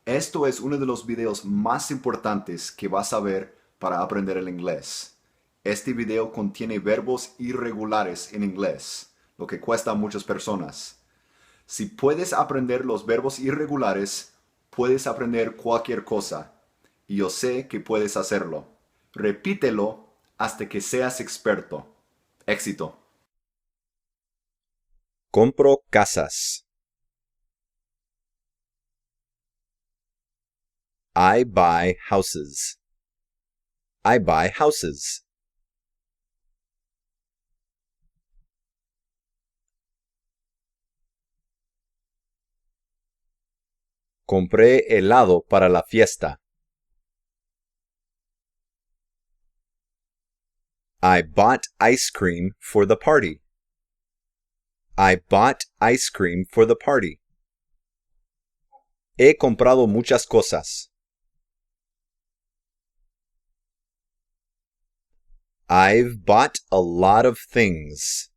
Esto es uno de los videos más importantes que vas a ver para aprender el inglés. Este video contiene verbos irregulares en inglés, lo que cuesta a muchas personas. Si puedes aprender los verbos irregulares, puedes aprender cualquier cosa. Y yo sé que puedes hacerlo. Repítelo hasta que seas experto. Éxito. Compro casas. I buy houses. I buy houses. Compré helado para la fiesta. I bought ice cream for the party. I bought ice cream for the party. He comprado muchas cosas. I've bought a lot of things.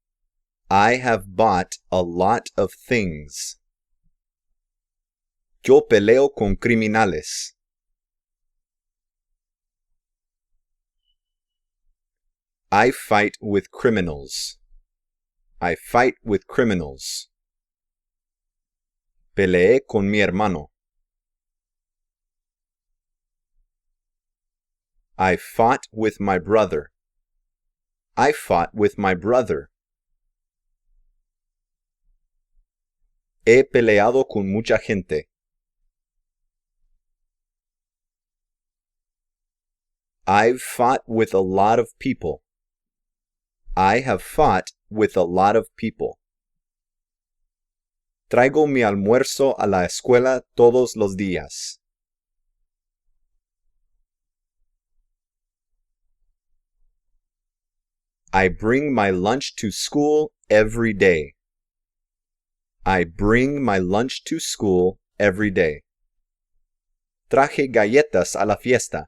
I have bought a lot of things. Yo peleo con criminales. I fight with criminals. I fight with criminals. Peleé con mi hermano. I fought with my brother. I fought with my brother. He peleado con mucha gente. I've fought with a lot of people. I have fought with a lot of people. Traigo mi almuerzo a la escuela todos los días. I bring my lunch to school every day. I bring my lunch to school every day. Traje galletas a la fiesta.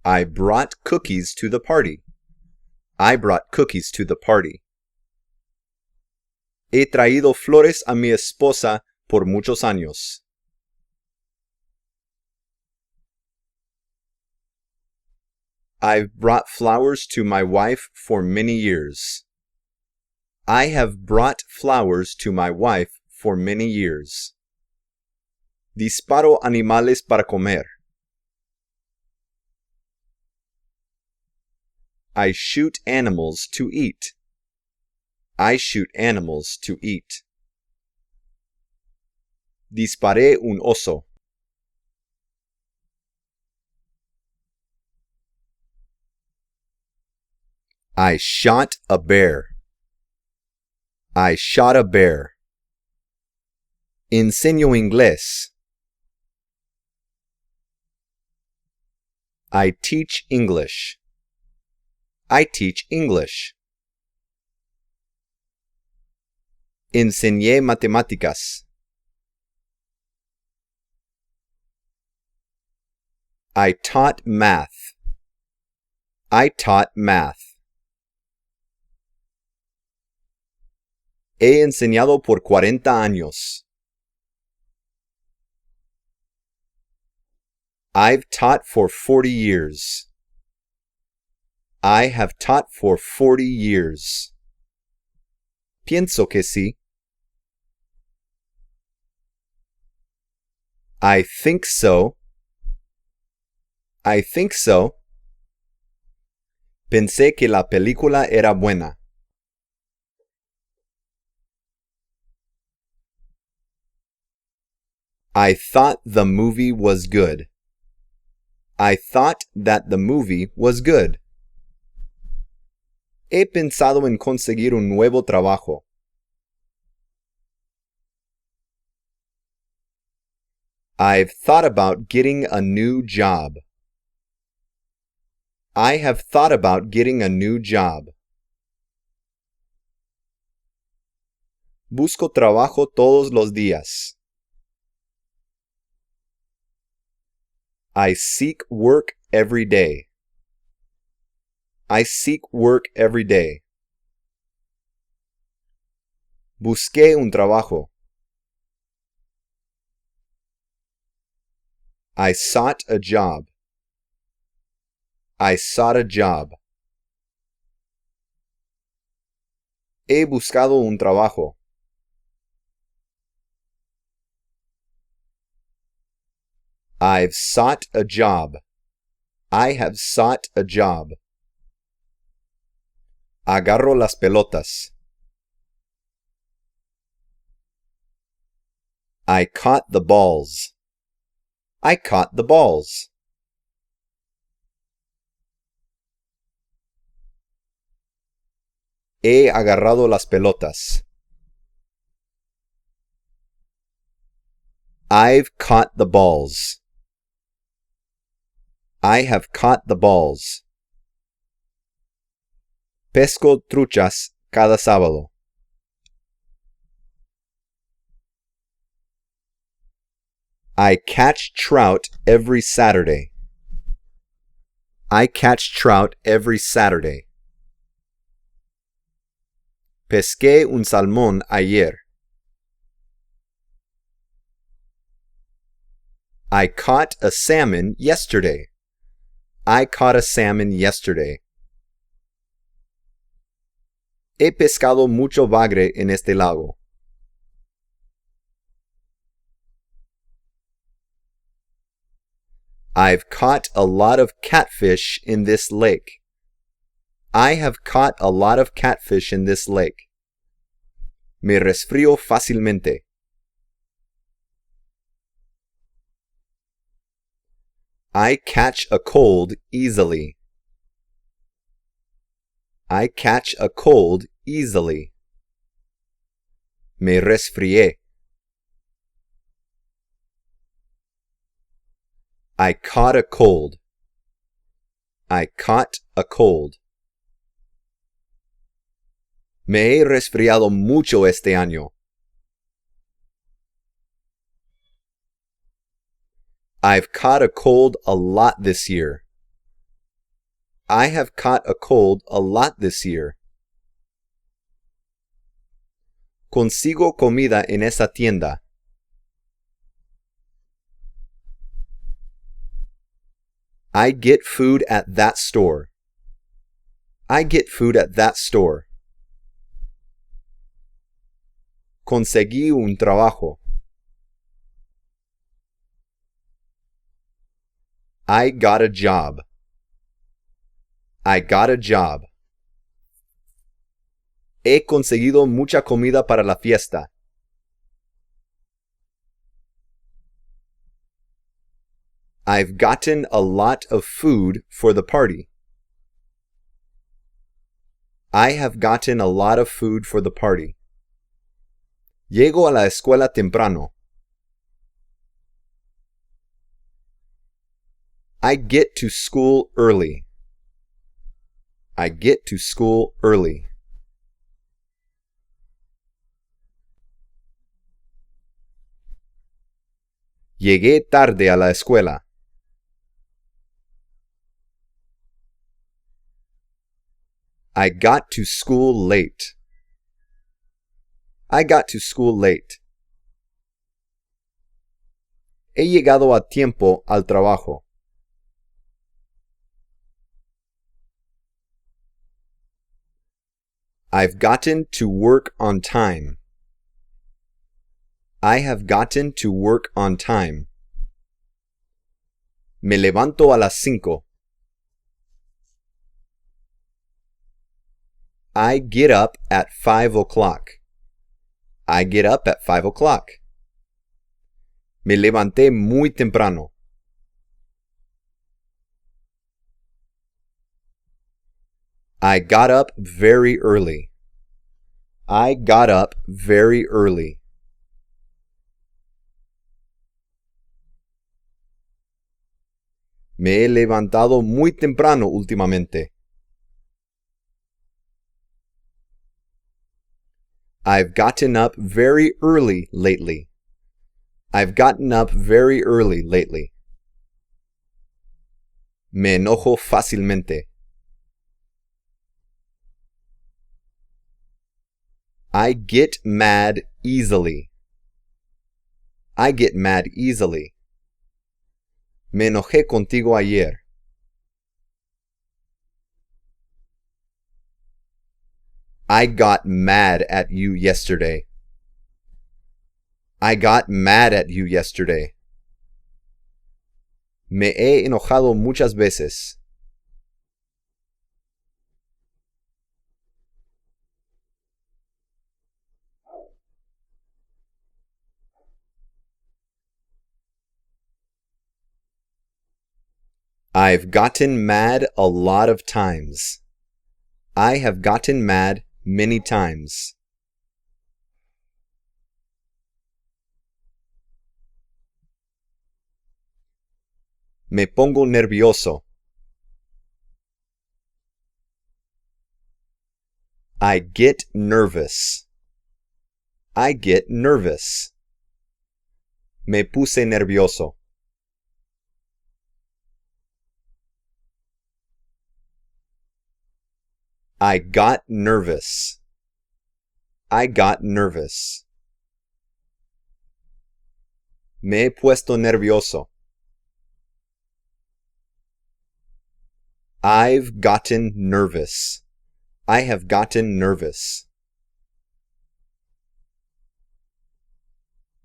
I brought cookies to the party. I brought cookies to the party. He traído flores a mi esposa por muchos años. I've brought flowers to my wife for many years. I have brought flowers to my wife for many years. Disparo animales para comer. I shoot animals to eat. I shoot animals to eat. Disparé un oso. I shot a bear. I shot a bear. Enseño inglés. I teach English. I teach English. Enseñé matemáticas. I taught math. I taught math. He enseñado por 40 años. I've taught for 40 years. I have taught for 40 years. Pienso que sí. I think so. I think so. Pensé que la película era buena. I thought the movie was good. I thought that the movie was good. He pensado en conseguir un nuevo trabajo. I've thought about getting a new job. I have thought about getting a new job. Busco trabajo todos los días. I seek work every day. I seek work every day. Busqué un trabajo. I sought a job. I sought a job. He buscado un trabajo. I've sought a job. I have sought a job. Agarro las pelotas. I caught the balls. I caught the balls. He agarrado las pelotas. I've caught the balls. I have caught the balls. Pesco truchas cada sábado. I catch trout every Saturday. I catch trout every Saturday. Pesqué un salmón ayer. I caught a salmon yesterday. I caught a salmon yesterday. He pescado mucho bagre en este lago. I've caught a lot of catfish in this lake. I have caught a lot of catfish in this lake. Me resfrío fácilmente. I catch a cold easily. I catch a cold easily. Me resfrié. I caught a cold. I caught a cold. Me he resfriado mucho este año. I've caught a cold a lot this year. I have caught a cold a lot this year. Consigo comida en esa tienda. I get food at that store. I get food at that store. Conseguí un trabajo. I got a job. I got a job. He conseguido mucha comida para la fiesta. I've gotten a lot of food for the party. I have gotten a lot of food for the party. Llego a la escuela temprano. I get to school early. I get to school early. Llegué tarde a la escuela. I got to school late. I got to school late. He llegado a tiempo al trabajo. I've gotten to work on time. I have gotten to work on time. Me levanto a las 5. I get up at 5 o'clock. I get up at 5 o'clock. Me levanté muy temprano. I got up very early. I got up very early. Me he levantado muy temprano últimamente. I've gotten up very early lately. I've gotten up very early lately. Me enojo fácilmente. I get mad easily. I get mad easily. Me enojé contigo ayer. I got mad at you yesterday. I got mad at you yesterday. Me he enojado muchas veces. I've gotten mad a lot of times. I have gotten mad many times. Me pongo nervioso. I get nervous. I get nervous. Me puse nervioso. I got nervous. I got nervous. Me he puesto nervioso. I've gotten nervous. I have gotten nervous.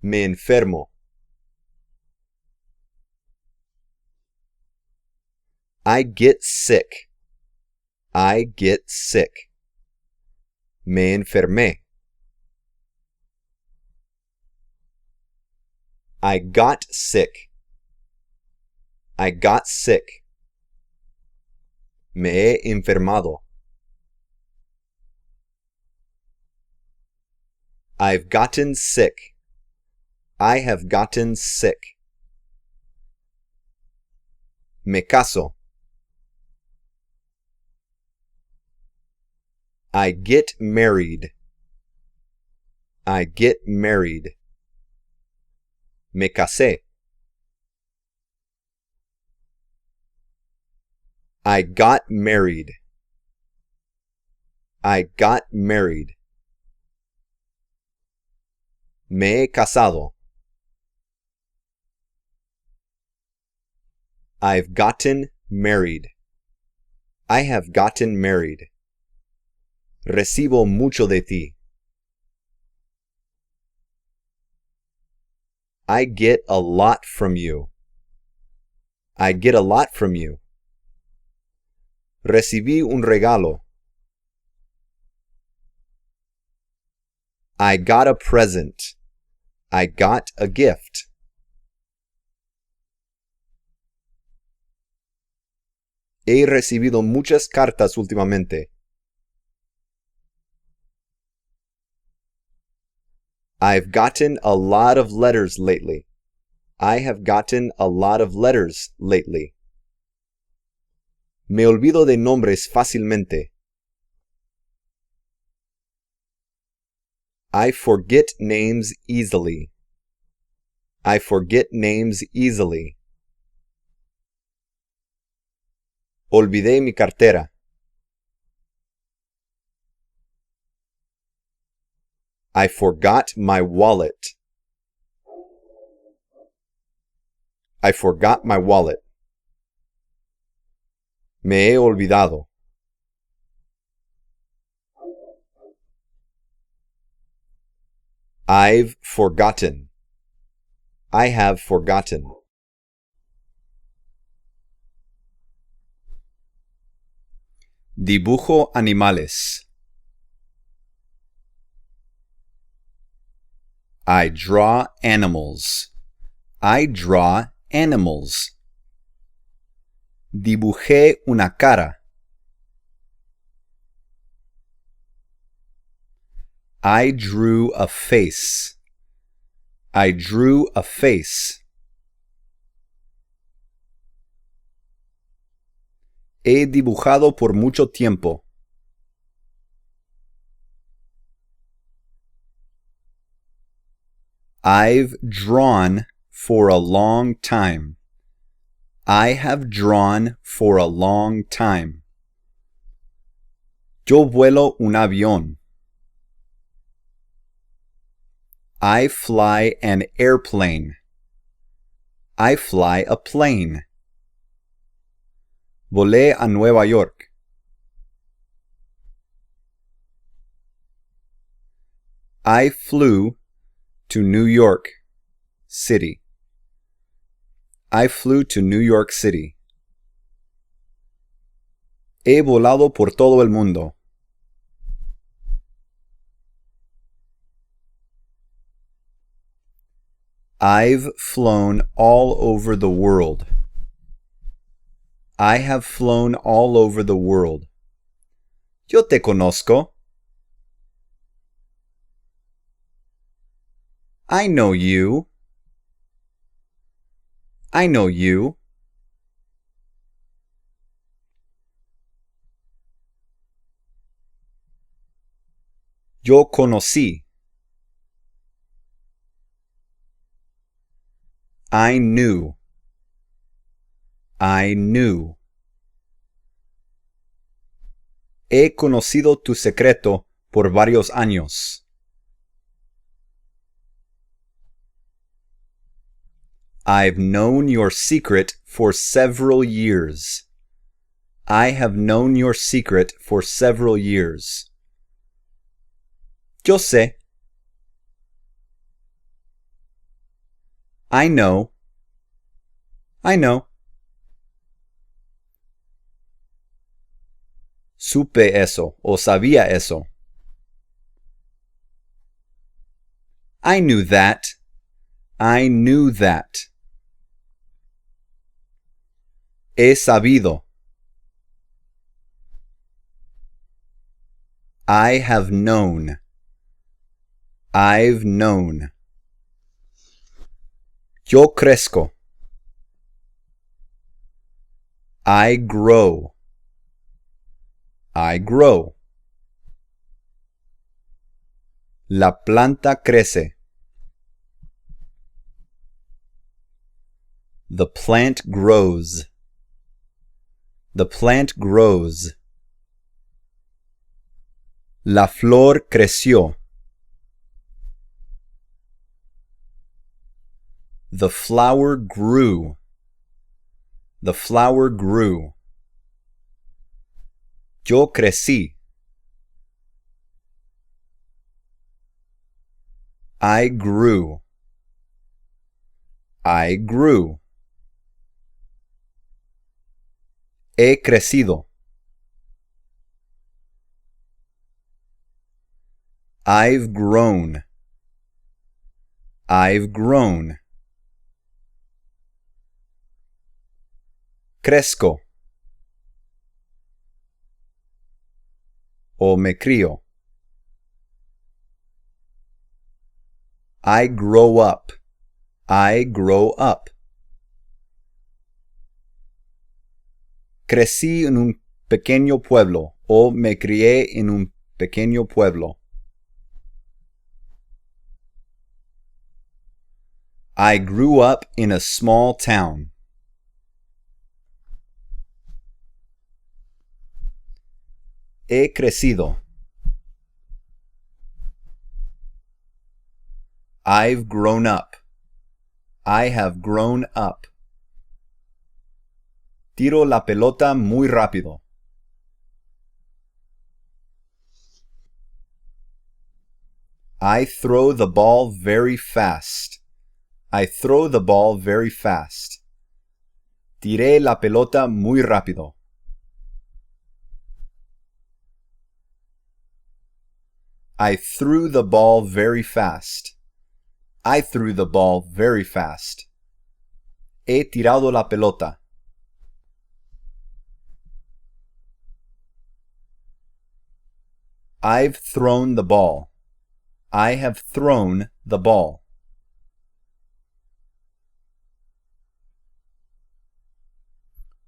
Me enfermo. I get sick. I get sick. Me enfermé. I got sick. I got sick. Me he enfermado. I've gotten sick. I have gotten sick. Me caso. I get married. I get married. Me casé. I got married. I got married. Me he casado. I've gotten married. I have gotten married. Recibo mucho de ti. I get a lot from you. I get a lot from you. Recibí un regalo. I got a present. I got a gift. He recibido muchas cartas últimamente. I've gotten a lot of letters lately. I have gotten a lot of letters lately. Me olvido de nombres fácilmente. I forget names easily. I forget names easily. Olvidé mi cartera. I forgot my wallet. I forgot my wallet. Me he olvidado. I've forgotten. I have forgotten. Dibujo animales. I draw animals. I draw animals. Dibujé una cara. I drew a face. I drew a face. He dibujado por mucho tiempo. I've drawn for a long time. I have drawn for a long time. Yo vuelo un avión. I fly an airplane. I fly a plane. Volé a Nueva York. I flew to New York City. I flew to New York City. He volado por todo el mundo. I've flown all over the world. I have flown all over the world. Yo te conozco. I know you. I know you. Yo conocí. I knew. I knew. He conocido tu secreto por varios años. I've known your secret for several years. I have known your secret for several years. Yo sé. I know. I know. Supe eso o sabía eso. I knew that. I knew that. He sabido. I have known. I've known. Yo crezco. I grow. I grow. La planta crece. The plant grows. The plant grows. La flor creció. The flower grew. The flower grew. Yo crecí. I grew. I grew. He crecido. I've grown. I've grown. Crezco. O me crío. I grow up. I grow up. Crecí en un pequeño pueblo o me crié en un pequeño pueblo. I grew up in a small town. He crecido. I've grown up. I have grown up. Tiro la pelota muy rápido. I throw the ball very fast. I throw the ball very fast. Tiré la pelota muy rápido. I threw the ball very fast. I threw the ball very fast. He tirado la pelota. I've thrown the ball. I have thrown the ball.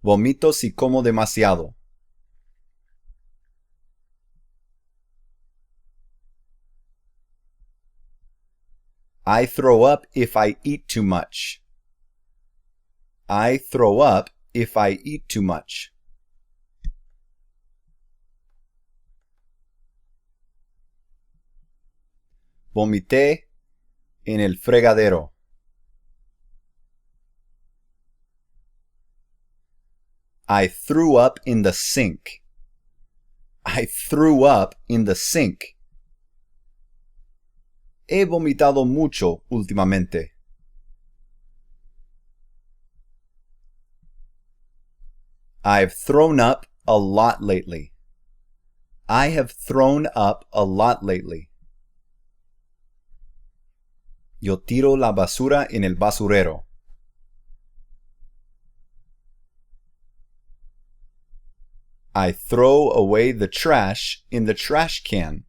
Vomito si como demasiado. I throw up if I eat too much. I throw up if I eat too much. Vomité en el fregadero. I threw up in the sink. I threw up in the sink. He vomitado mucho últimamente. I've thrown up a lot lately. I have thrown up a lot lately. Yo tiro la basura en el basurero. I throw away the trash in the trash can.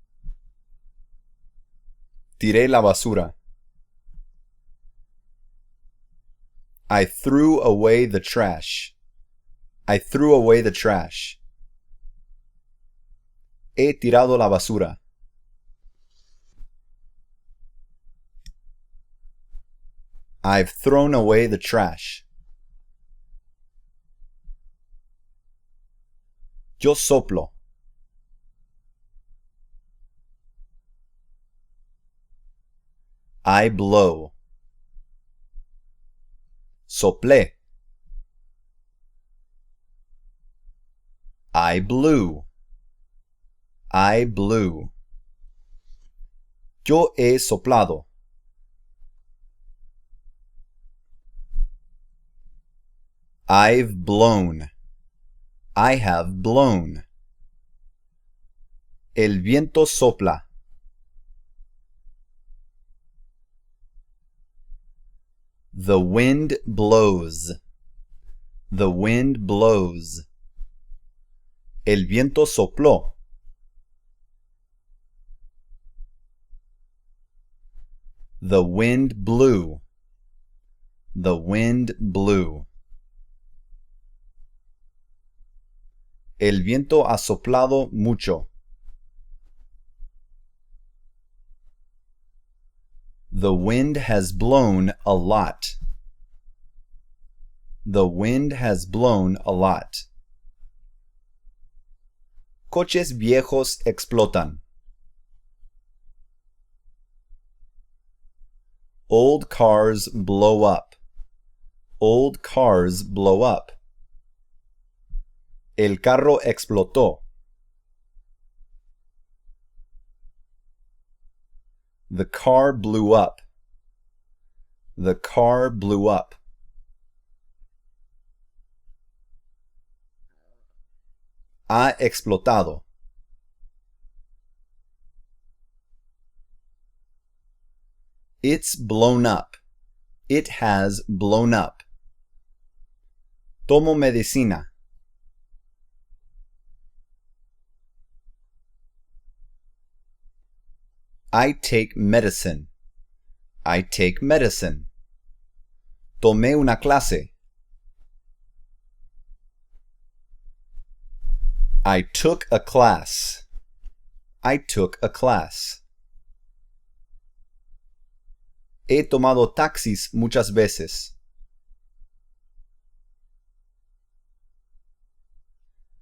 Tiré la basura. I threw away the trash. I threw away the trash. He tirado la basura. I've thrown away the trash. Yo soplo. I blow. Soplé. I blew. I blew. Yo he soplado. I've blown. I have blown. El viento sopla. The wind blows. The wind blows. El viento sopló. The wind blew. The wind blew. El viento ha soplado mucho. The wind has blown a lot. The wind has blown a lot. Coches viejos explotan. Old cars blow up. Old cars blow up. El carro explotó. The car blew up. The car blew up. Ha explotado. It's blown up. It has blown up. Tomo medicina. I take medicine. I take medicine. Tomé una clase. I took a class. I took a class. He tomado taxis muchas veces.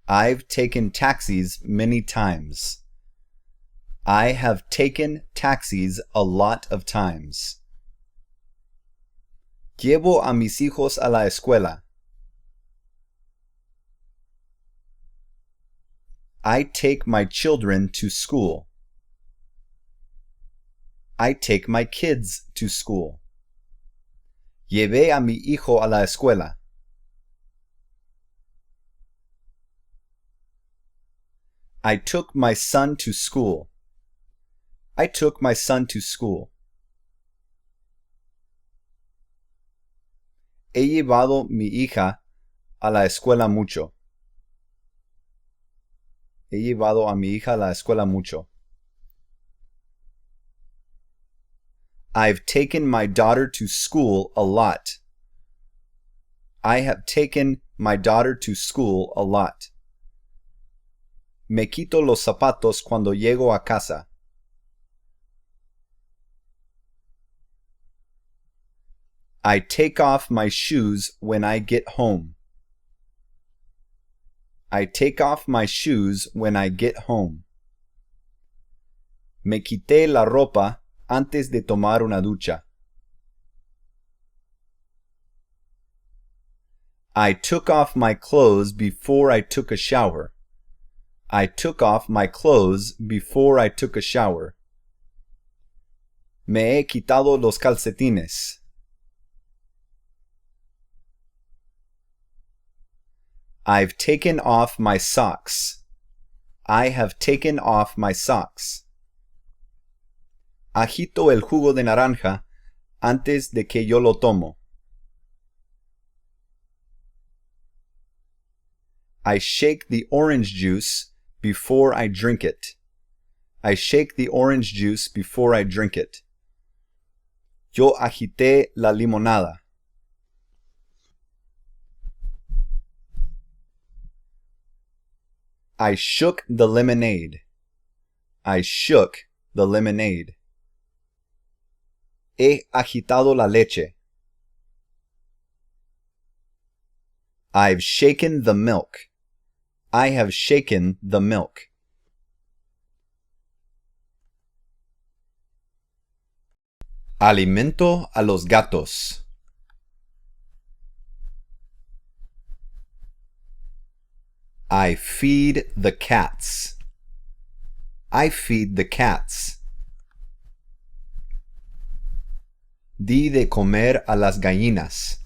I've taken taxis many times. I have taken taxis a lot of times. Llevo a mis hijos a la escuela. I take my children to school. I take my kids to school. Llevé a mi hijo a la escuela. I took my son to school. I took my son to school. He llevado mi hija a la escuela mucho. He llevado a mi hija a la escuela mucho. I've taken my daughter to school a lot. I have taken my daughter to school a lot. Me quito los zapatos cuando llego a casa. I take off my shoes when I get home. I take off my shoes when I get home. Me quité la ropa antes de tomar una ducha. I took off my clothes before I took a shower. I took off my clothes before I took a shower. Me he quitado los calcetines. I've taken off my socks. I have taken off my socks. Agito el jugo de naranja antes de que yo lo tomo. I shake the orange juice before I drink it. I shake the orange juice before I drink it. Yo agité la limonada. I shook the lemonade. I shook the lemonade. He agitado la leche. I've shaken the milk. I have shaken the milk. Alimento a los gatos. I feed the cats. I feed the cats. Di de comer a las gallinas.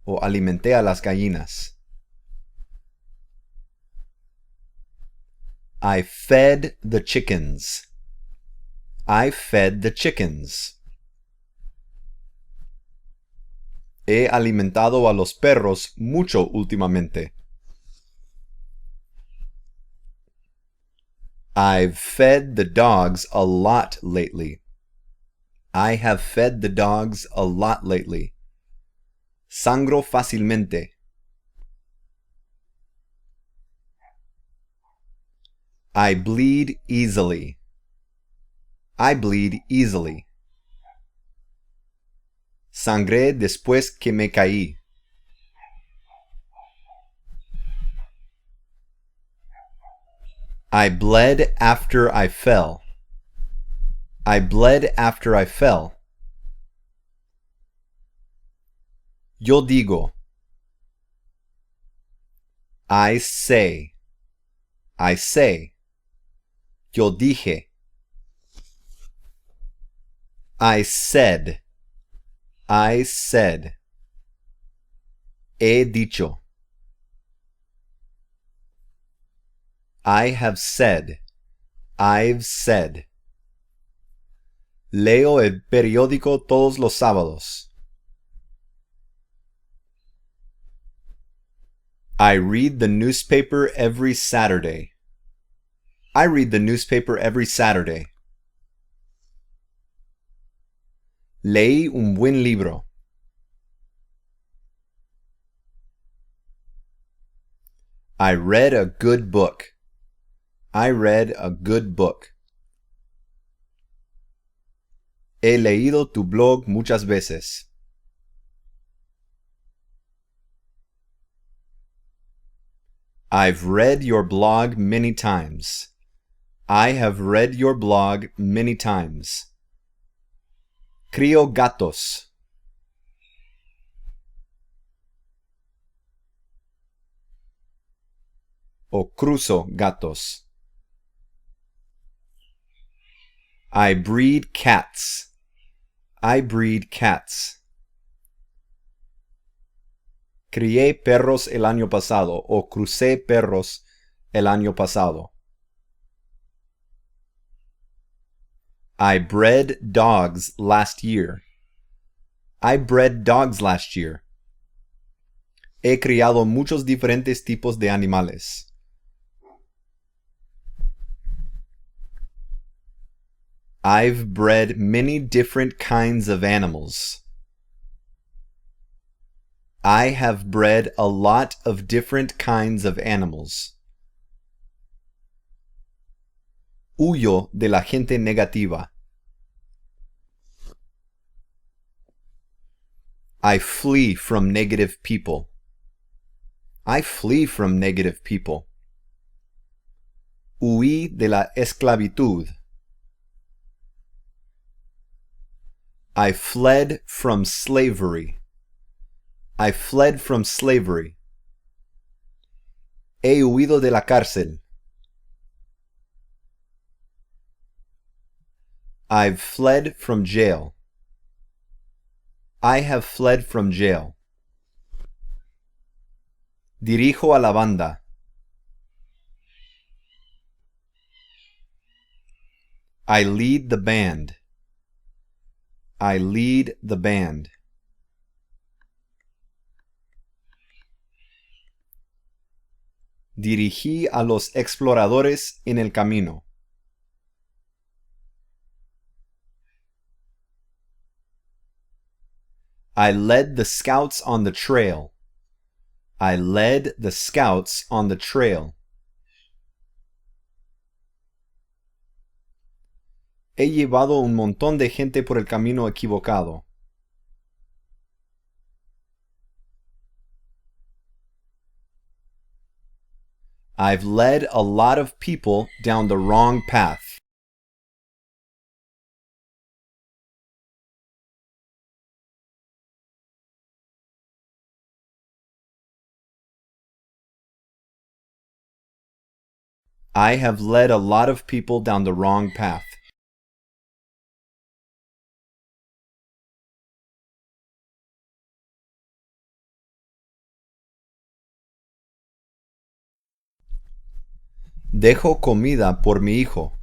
O alimenté a las gallinas. I fed the chickens. I fed the chickens. He alimentado a los perros mucho últimamente. I've fed the dogs a lot lately. I have fed the dogs a lot lately. Sangro fácilmente. I bleed easily. I bleed easily. Sangré después que me caí. I bled after I fell. I bled after I fell. Yo digo. I say. I say. Yo dije. I said. I said. He dicho. I have said. I've said. Leo el periódico todos los sábados. I read the newspaper every Saturday. I read the newspaper every Saturday. Leí un buen libro. I read a good book. I read a good book. He leído tu blog muchas veces. I've read your blog many times. I have read your blog many times. Crío gatos. O cruzo gatos. I breed cats. I breed cats. Crié perros el año pasado o crucé perros el año pasado. I bred dogs last year. I bred dogs last year. He criado muchos diferentes tipos de animales. I've bred many different kinds of animals. I have bred a lot of different kinds of animals. Huyo de la gente negativa. I flee from negative people. I flee from negative people. Huí de la esclavitud. I fled from slavery. I fled from slavery. He huido de la cárcel. I've fled from jail. I have fled from jail. Dirijo a la banda. I lead the band. I lead the band. Dirigí a los exploradores en el camino. I led the scouts on the trail. I led the scouts on the trail. He llevado un montón de gente por el camino equivocado. I've led a lot of people down the wrong path. I have led a lot of people down the wrong path. Dejo comida por mi hijo.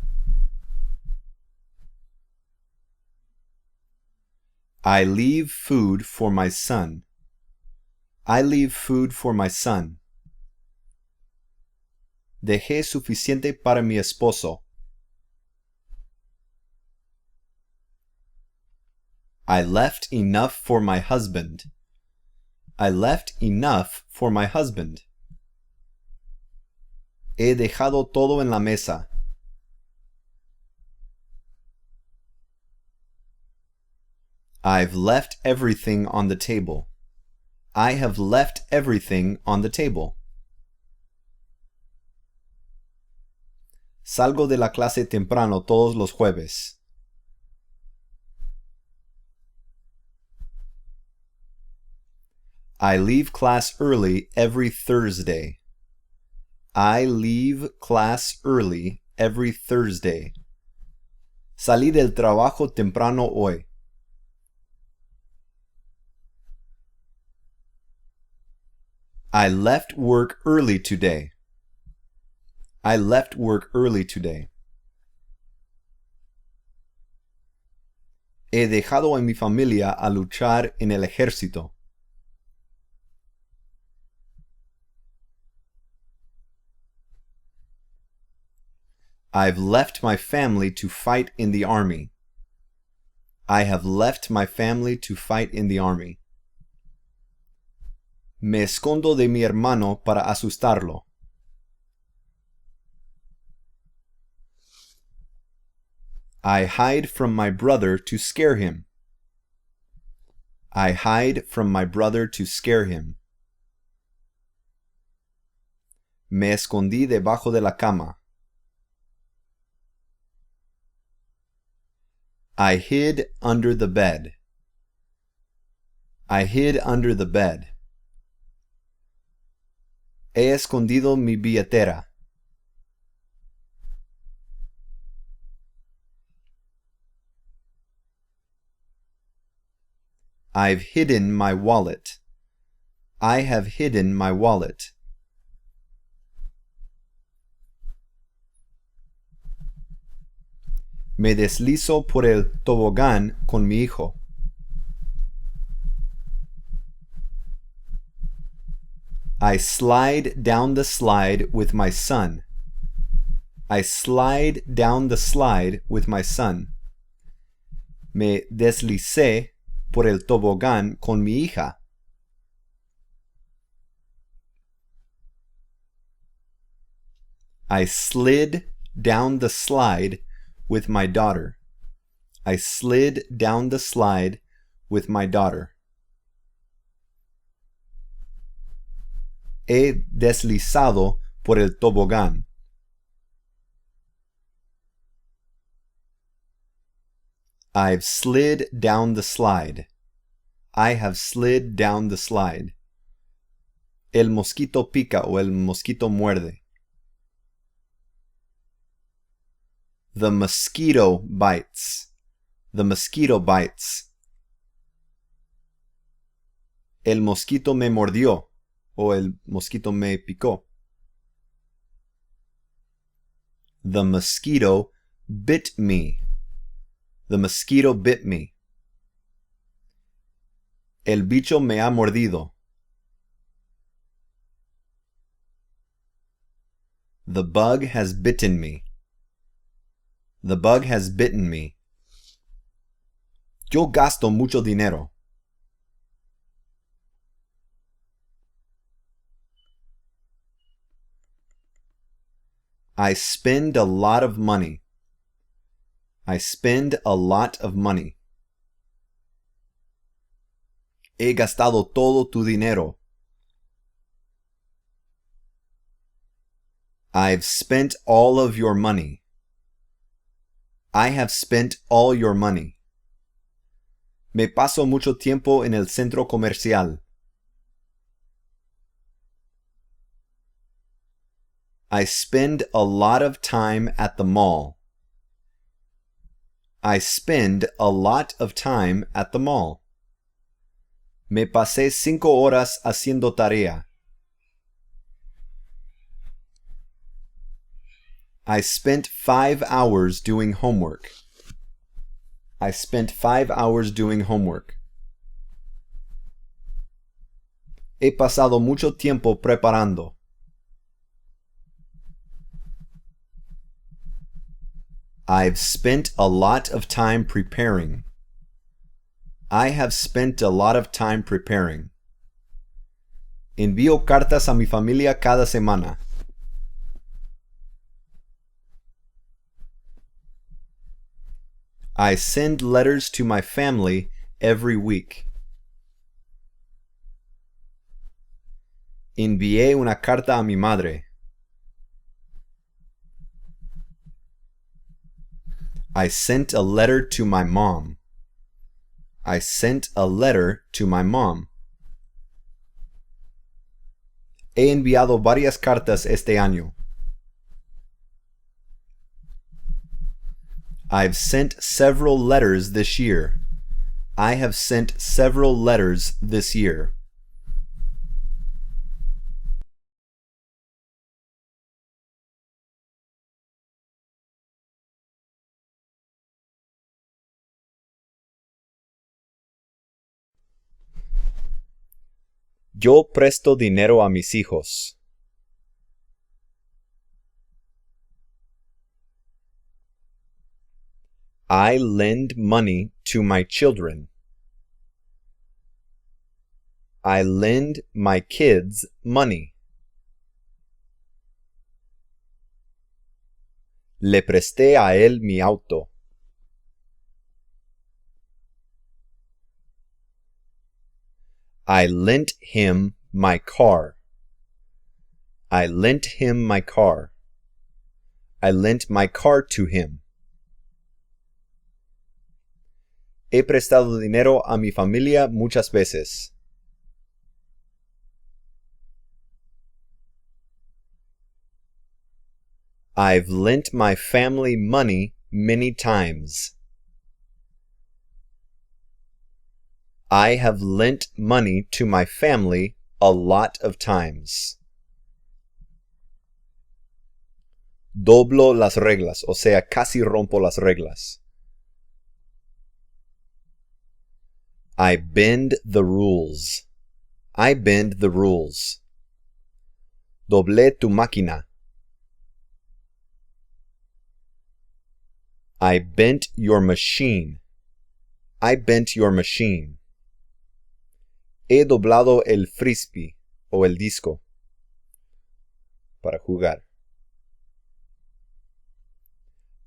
I leave food for my son. I leave food for my son. Dejé suficiente para mi esposo. I left enough for my husband. I left enough for my husband. He dejado todo en la mesa. I've left everything on the table. I have left everything on the table. Salgo de la clase temprano todos los jueves. I leave class early every Thursday. I leave class early every Thursday. Salí del trabajo temprano hoy. I left work early today. I left work early today. He dejado a mi familia a luchar en el ejército. I've left my family to fight in the army. I have left my family to fight in the army. Me escondo de mi hermano para asustarlo. I hide from my brother to scare him. I hide from my brother to scare him. Me escondí debajo de la cama. I hid under the bed. I hid under the bed. He escondido mi billetera. I've hidden my wallet. I have hidden my wallet. Me deslizo por el tobogán con mi hijo. I slide down the slide with my son. I slide down the slide with my son. Me deslicé por el tobogán con mi hija. I slid down the slide with my daughter. I slid down the slide with my daughter. He deslizado por el tobogán. I've slid down the slide. I have slid down the slide. El mosquito pica o el mosquito muerde. The mosquito bites. The mosquito bites. El mosquito me mordió o el mosquito me picó. The mosquito bit me. The mosquito bit me. El bicho me ha mordido. The bug has bitten me. The bug has bitten me. Yo gasto mucho dinero. I spend a lot of money. I spend a lot of money. He gastado todo tu dinero. I've spent all of your money. I have spent all your money. Me paso mucho tiempo en el centro comercial. I spend a lot of time at the mall. I spend a lot of time at the mall. Me pasé 5 horas haciendo tarea. I spent 5 hours doing homework. I spent 5 hours doing homework. He pasado mucho tiempo preparando. I've spent a lot of time preparing. I have spent a lot of time preparing. Envío cartas a mi familia cada semana. I send letters to my family every week. Envié una carta a mi madre. I sent a letter to my mom. I sent a letter to my mom. He enviado varias cartas este año. I've sent several letters this year. I have sent several letters this year. Yo presto dinero a mis hijos. I lend money to my children. I lend my kids money. Le presté a él mi auto. I lent him my car. I lent him my car. I lent my car to him. He prestado dinero a mi familia muchas veces. I've lent my family money many times. I have lent money to my family a lot of times. Doblo las reglas, o sea, casi rompo las reglas. I bend the rules. I bend the rules. Doblé tu máquina. I bent your machine. I bent your machine. He doblado el frisbee o el disco para jugar.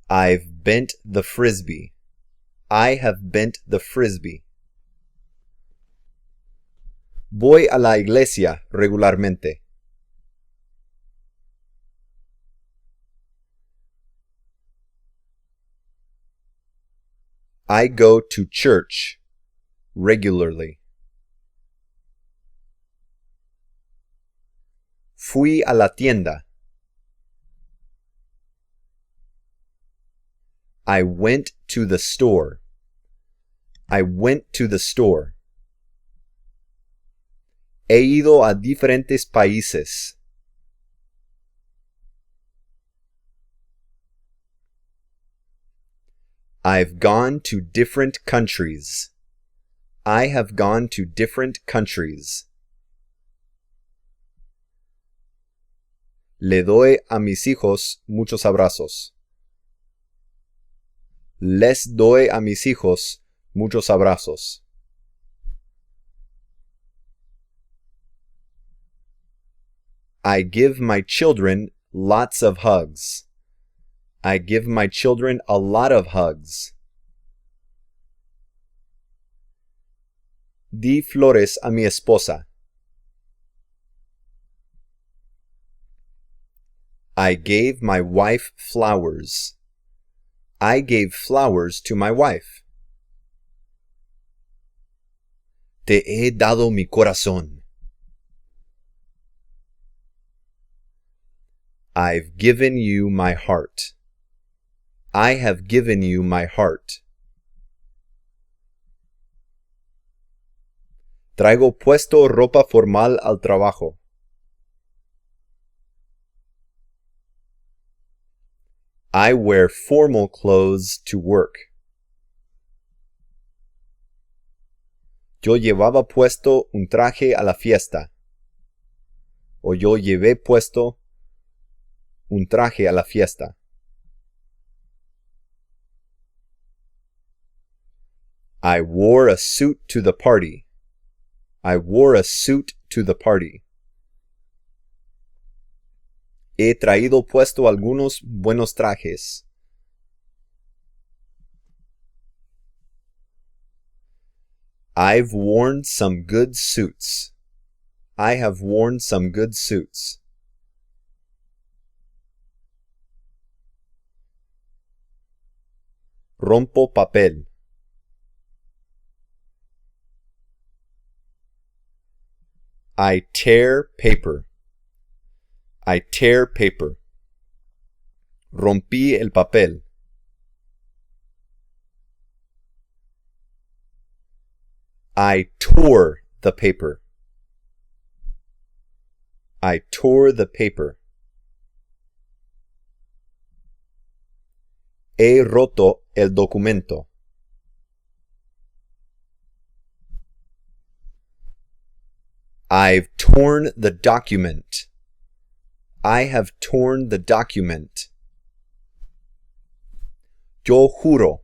I've bent the frisbee. I have bent the frisbee. Voy a la iglesia regularmente. I go to church regularly. Fui a la tienda. I went to the store. I went to the store. He ido a diferentes países. I've gone to different countries. I have gone to different countries. Le doy a mis hijos muchos abrazos. Les doy a mis hijos muchos abrazos. I give my children lots of hugs. I give my children a lot of hugs. Di flores a mi esposa. I gave my wife flowers. I gave flowers to my wife. Te he dado mi corazón. I've given you my heart. I have given you my heart. Traigo puesto ropa formal al trabajo. I wear formal clothes to work. Yo llevaba puesto un traje a la fiesta. O yo llevé puesto un traje a la fiesta. I wore a suit to the party. I wore a suit to the party. He traído puesto algunos buenos trajes. I've worn some good suits. I have worn some good suits. Rompo papel. I tear paper. I tear paper. Rompí el papel. I tore the paper. I tore the paper. He roto el documento. I've torn the document. I have torn the document. Yo juro.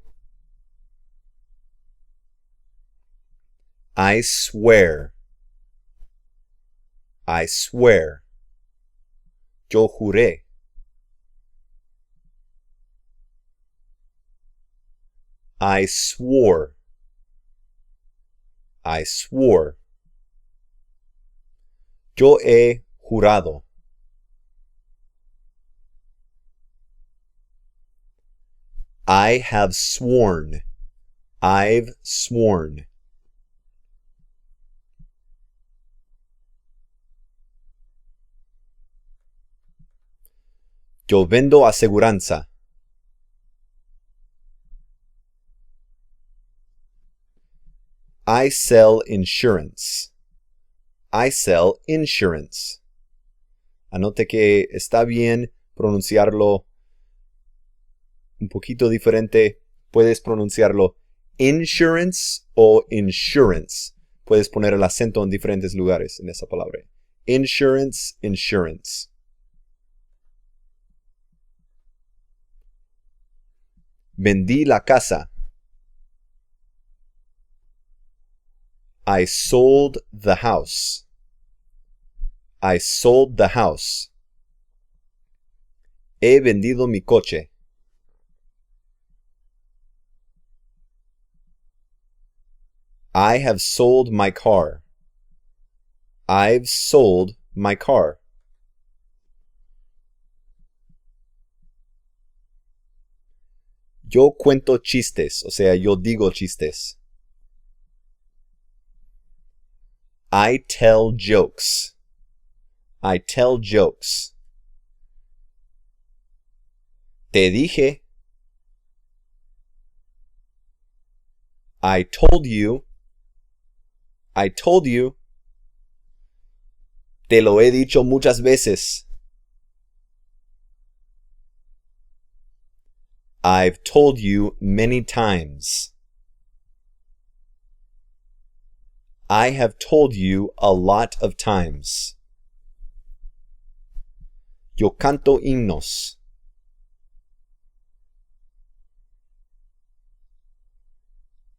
I swear. I swear. Yo juré. I swore. I swore. Yo he jurado. I have sworn. I've sworn. Yo vendo aseguranza. I sell insurance. I sell insurance. Anote que está bien pronunciarlo un poquito diferente. Puedes pronunciarlo insurance o insurance. Puedes poner el acento en diferentes lugares en esa palabra. Insurance, insurance. Vendí la casa. I sold the house. I sold the house. He vendido mi coche. I have sold my car. I've sold my car. Yo cuento chistes, o sea, yo digo chistes. I tell jokes. I tell jokes. Te dije. I told you. I told you. Te lo he dicho muchas veces. I've told you many times. I have told you a lot of times. Yo canto himnos.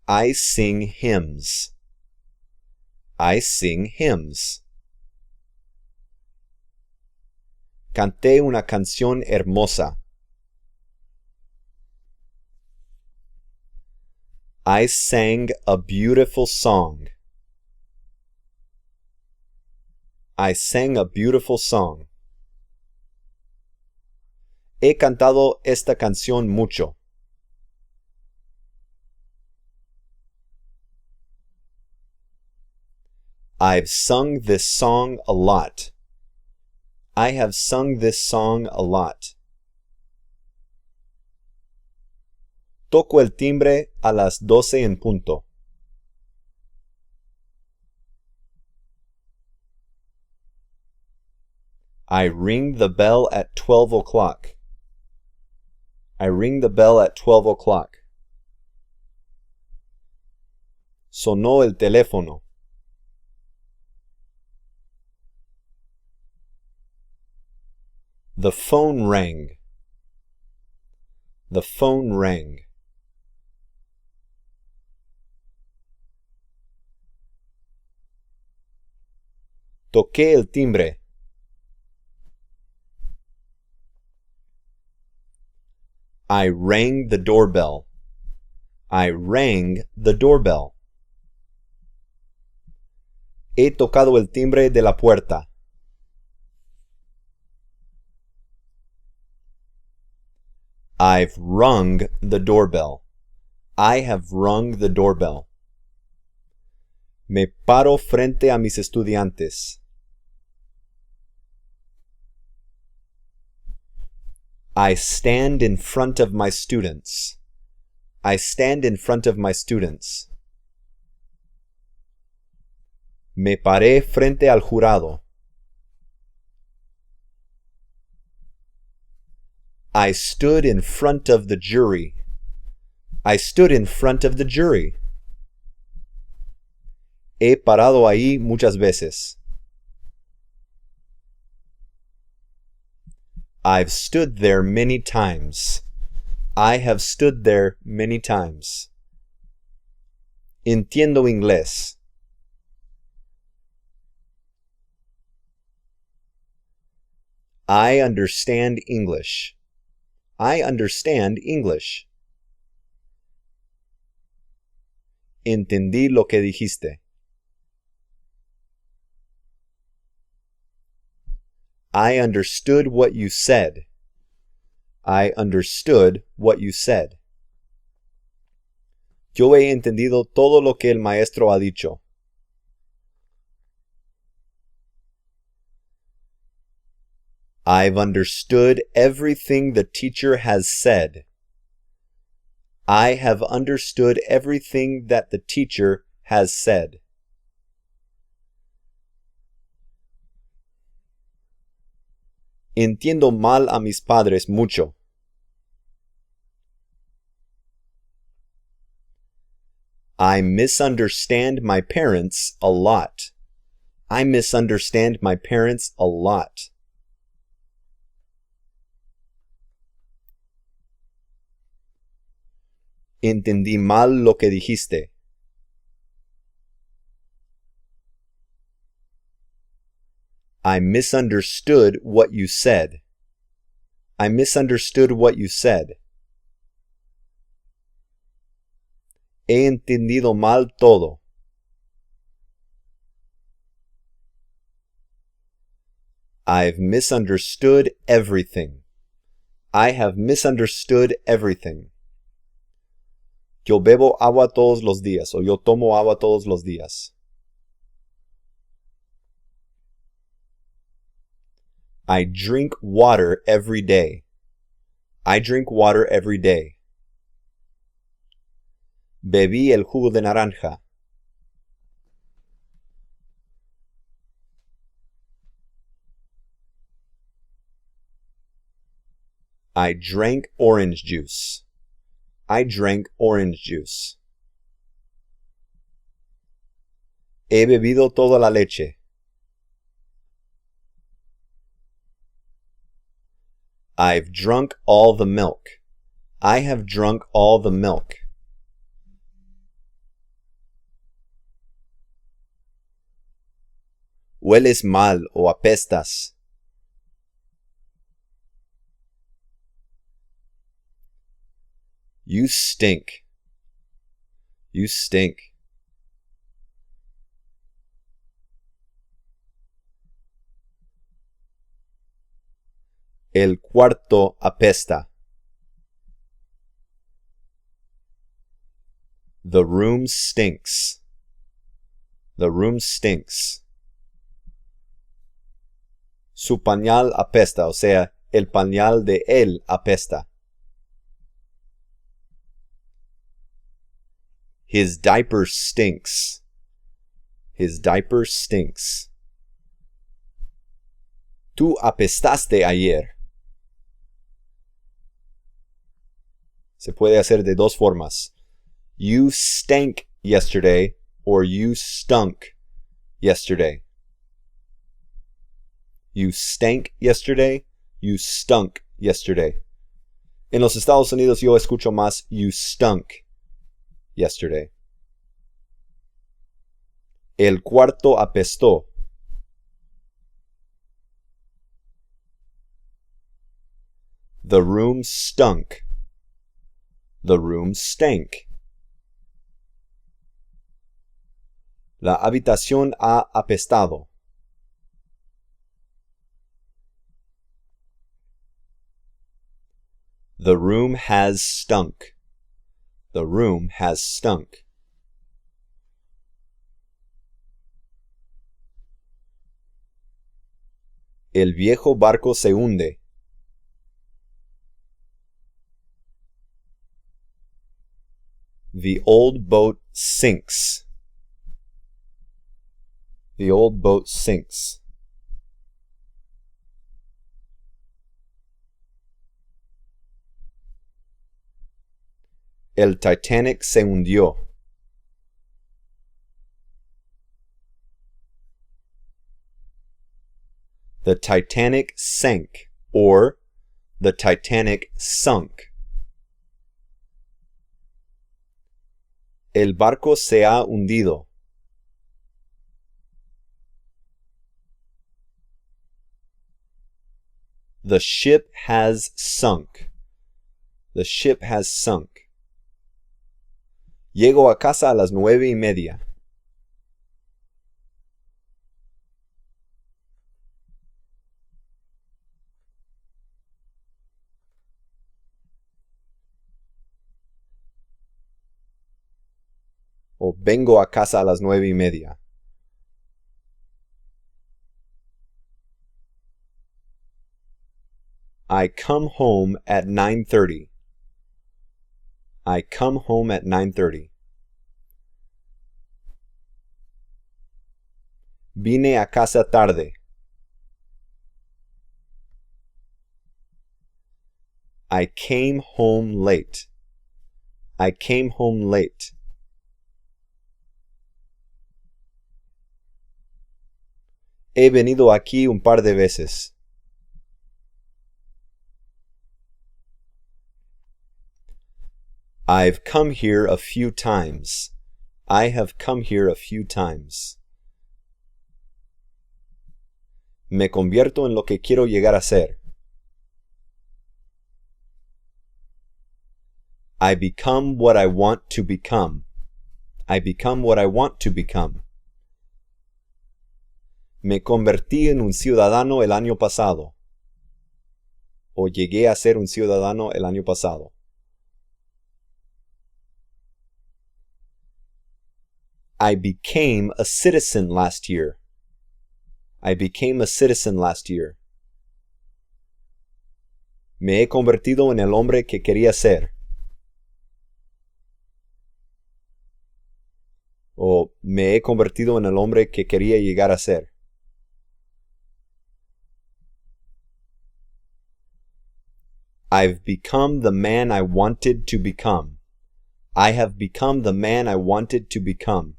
I sing hymns. I sing hymns. Canté una canción hermosa. I sang a beautiful song. I sang a beautiful song. He cantado esta canción mucho. I've sung this song a lot. I have sung this song a lot. Toco el timbre a las 12 en punto. I ring the bell at 12 o'clock. I ring the bell at 12 o'clock. Sonó el teléfono. The phone rang. The phone rang. Toqué el timbre. I rang the doorbell. I rang the doorbell. He tocado el timbre de la puerta. I've rung the doorbell. I have rung the doorbell. Me paro frente a mis estudiantes. I stand in front of my students. I stand in front of my students. Me paré frente al jurado. I stood in front of the jury. I stood in front of the jury. He parado ahí muchas veces. I've stood there many times. I have stood there many times. Entiendo inglés. I understand English. I understand English. Entendí lo que dijiste. I understood what you said. I understood what you said. Yo he entendido todo lo que el maestro ha dicho. I've understood everything the teacher has said. I have understood everything that the teacher has said. Entiendo mal a mis padres mucho. I misunderstand my parents a lot. I misunderstand my parents a lot. Entendí mal lo que dijiste. I misunderstood what you said. I misunderstood what you said. He entendido mal todo. I've misunderstood everything. I have misunderstood everything. Yo bebo agua todos los días o yo tomo agua todos los días. I drink water every day. I drink water every day. Bebí el jugo de naranja. I drank orange juice. I drank orange juice. He bebido toda la leche. I've drunk all the milk. I have drunk all the milk. Hueles mal o apestas. You stink. You stink. El cuarto apesta. The room stinks. The room stinks. Su pañal apesta, o sea, el pañal de él apesta. His diaper stinks. His diaper stinks. Tú apestaste ayer. Se puede hacer de dos formas. You stank yesterday or you stunk yesterday. You stank yesterday, you stunk yesterday. En los Estados Unidos yo escucho más you stunk yesterday. El cuarto apestó. The room stunk. The room stank. La habitación ha apestado. The room has stunk. The room has stunk. El viejo barco se hunde. The old boat sinks. The old boat sinks. El Titanic se hundió. The Titanic sank, or the Titanic sunk. El barco se ha hundido. The ship has sunk. The ship has sunk. Llego a casa a las 9:30. O vengo a casa a las 9:30. I come home at 9:30. I come home at 9:30. Vine a casa tarde. I came home late. I came home late. He venido aquí un par de veces. I've come here a few times. I have come here a few times. Me convierto en lo que quiero llegar a ser. I become what I want to become. I become what I want to become. Me convertí en un ciudadano el año pasado. O llegué a ser un ciudadano el año pasado. I became a citizen last year. I became a citizen last year. Me he convertido en el hombre que quería ser. O me he convertido en el hombre que quería llegar a ser. I've become the man I wanted to become. I have become the man I wanted to become.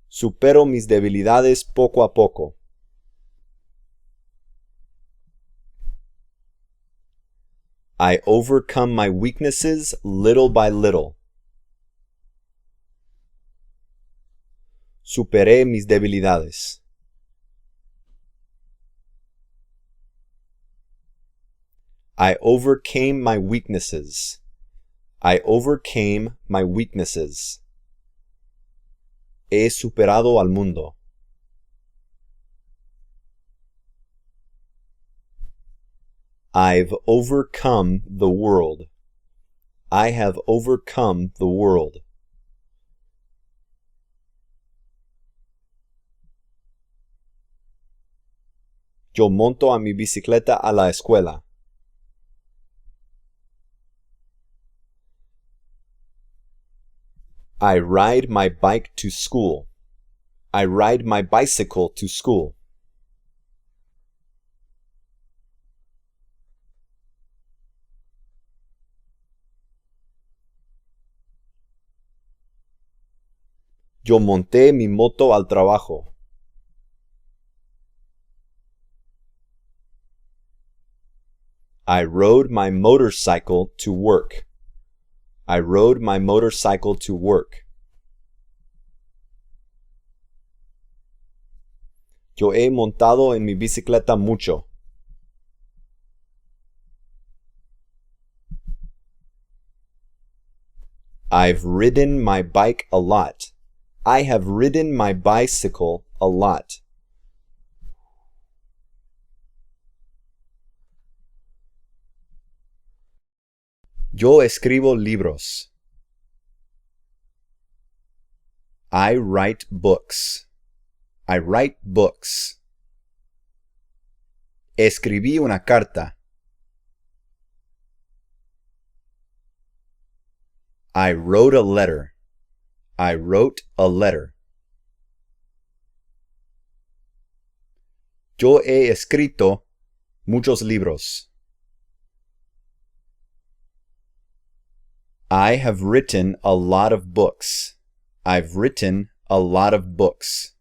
Supero mis debilidades poco a poco. I overcome my weaknesses little by little. Superé mis debilidades. I overcame my weaknesses. I overcame my weaknesses. He superado al mundo. I've overcome the world. I have overcome the world. Yo monto a mi bicicleta a la escuela. I ride my bike to school. I ride my bicycle to school. Yo monté mi moto al trabajo. I rode my motorcycle to work. I rode my motorcycle to work. Yo he montado en mi bicicleta mucho. I've ridden my bike a lot. I have ridden my bicycle a lot. Yo escribo libros. I write books. I write books. Escribí una carta. I wrote a letter. I wrote a letter. Yo he escrito muchos libros. I have written a lot of books. I've written a lot of books.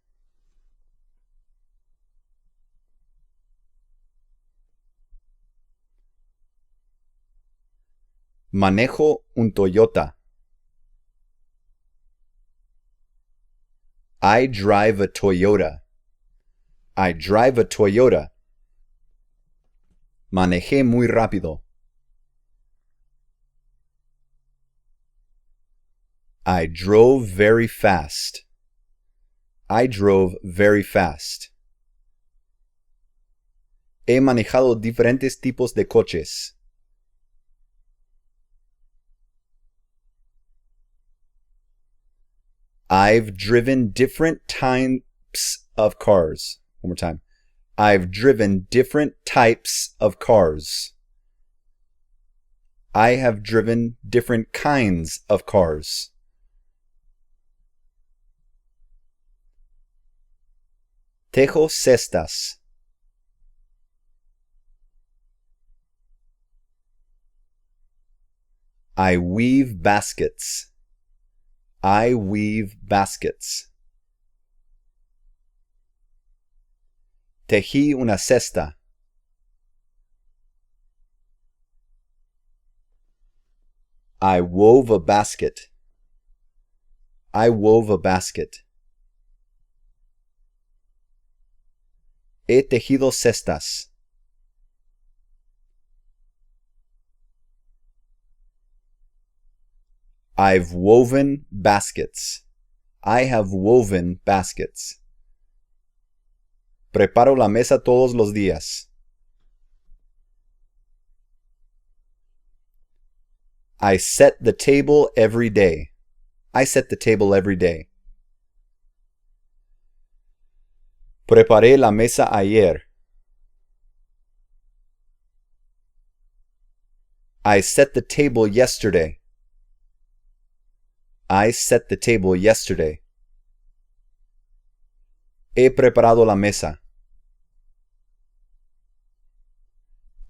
Manejo un Toyota. I drive a Toyota. I drive a Toyota. Manejé muy rápido. I drove very fast. I drove very fast. He manejado diferentes tipos de coches. I've driven different types of cars. One more time. I've driven different types of cars. I have driven different kinds of cars. Tejo cestas. I weave baskets. I weave baskets. Tejí una cesta. I wove a basket. I wove a basket. He tejido cestas. I've woven baskets. I have woven baskets. Preparo la mesa todos los días. I set the table every day. I set the table every day. Preparé la mesa ayer. I set the table yesterday. I set the table yesterday. He preparado la mesa.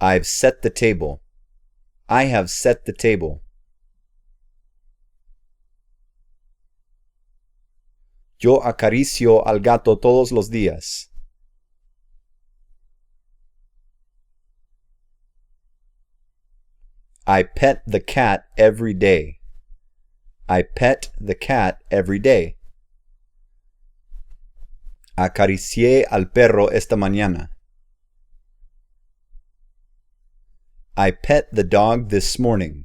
I've set the table. I have set the table. Yo acaricio al gato todos los días. I pet the cat every day. I pet the cat every day. Acaricié al perro esta mañana. I pet the dog this morning.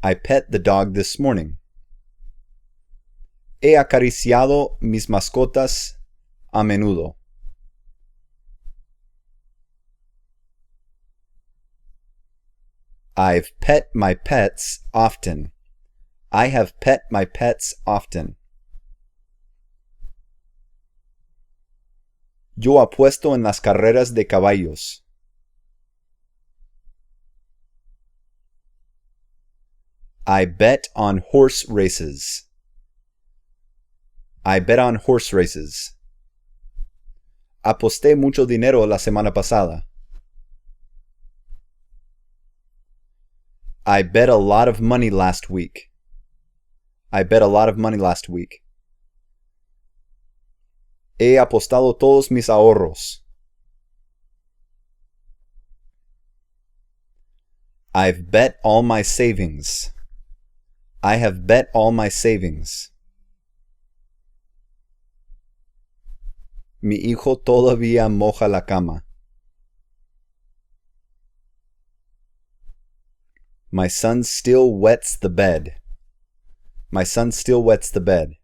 I pet the dog this morning. He acariciado mis mascotas a menudo. I've pet my pets often. I have pet my pets often. Yo apuesto en las carreras de caballos. I bet on horse races. I bet on horse races. Aposté mucho dinero la semana pasada. I bet a lot of money last week. I bet a lot of money last week. He apostado todos mis ahorros. I've bet all my savings. I have bet all my savings. Mi hijo todavía moja la cama. My son still wets the bed. My son still wets the bed.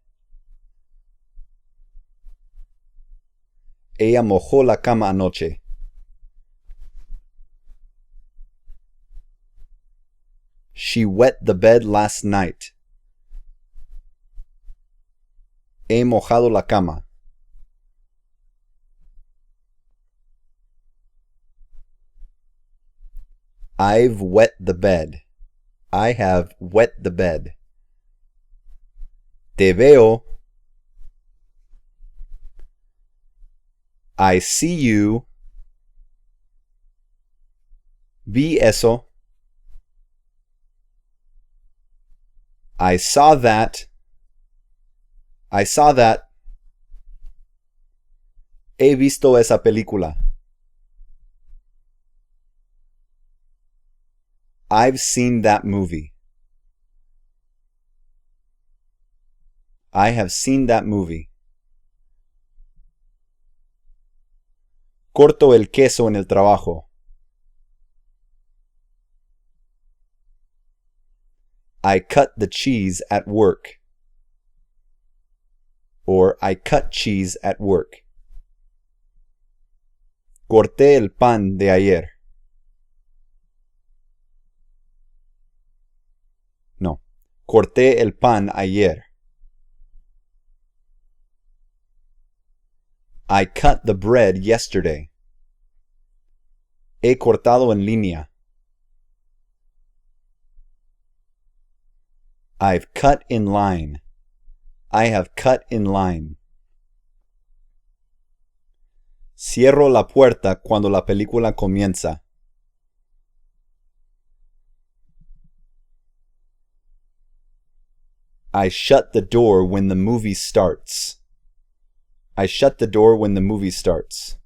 Ella mojó la cama anoche. She wet the bed last night. He mojado la cama. I've wet the bed. I have wet the bed. Te veo. I see you. Vi eso. I saw that. I saw that. He visto esa película. I've seen that movie. I have seen that movie. Corto el queso en el trabajo. I cut the cheese at work. Or I cut cheese at work. Corté el pan de ayer. No. Corté el pan ayer. I cut the bread yesterday. He cortado en línea. I've cut in line. I have cut in line. Cierro la puerta cuando la película comienza. I shut the door when the movie starts. I shut the door when the movie starts.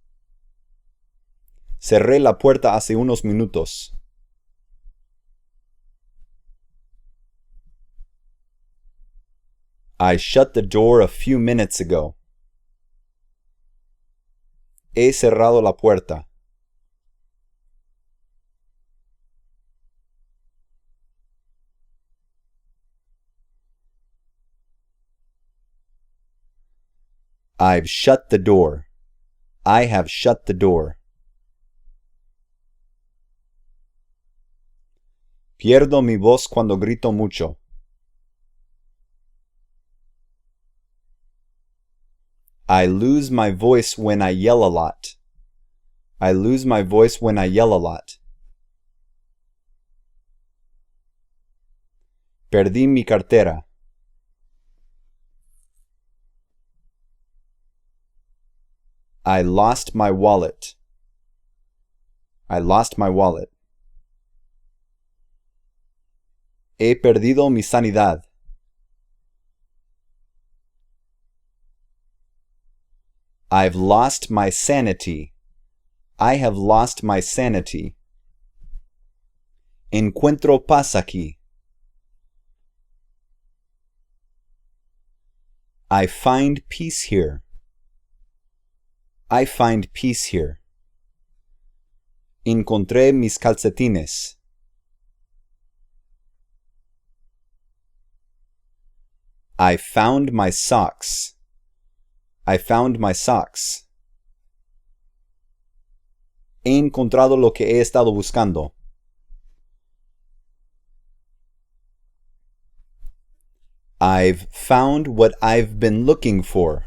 Cerré la puerta hace unos minutos. I shut the door a few minutes ago. He cerrado la puerta. I've shut the door. I have shut the door. Pierdo mi voz cuando grito mucho. I lose my voice when I yell a lot. I lose my voice when I yell a lot. Perdí mi cartera. I lost my wallet. I lost my wallet. He perdido mi sanidad. I've lost my sanity. I have lost my sanity. Encuentro paz aquí. I find peace here. I find peace here. Encontré mis calcetines. I found my socks. I found my socks. He encontrado lo que he estado buscando. I've found what I've been looking for.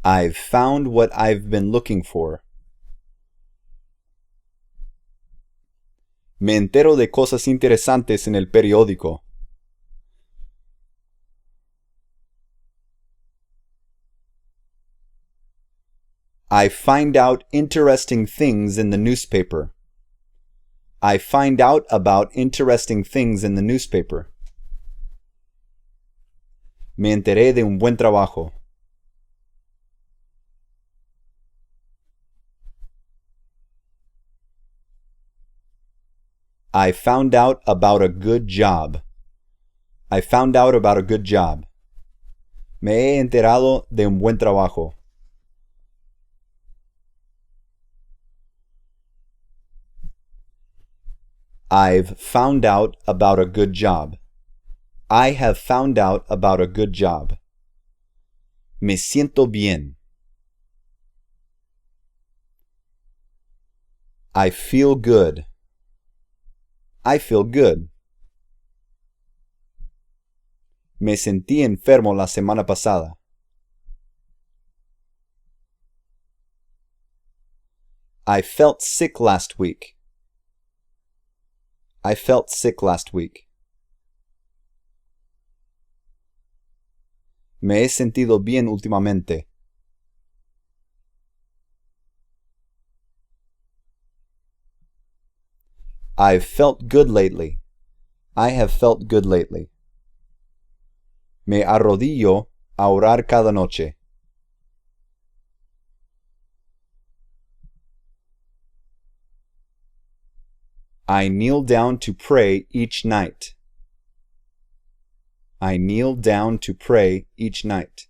I've found what I've been looking for. Me entero de cosas interesantes en el periódico. I find out interesting things in the newspaper. I find out about interesting things in the newspaper. Me enteré de un buen trabajo. I found out about a good job. I found out about a good job. Me he enterado de un buen trabajo. I've found out about a good job. I have found out about a good job. Me siento bien. I feel good. I feel good. Me sentí enfermo la semana pasada. I felt sick last week. I felt sick last week. Me he sentido bien últimamente. I've felt good lately. I have felt good lately. Me arrodillo a orar cada noche. I kneel down to pray each night. I kneel down to pray each night.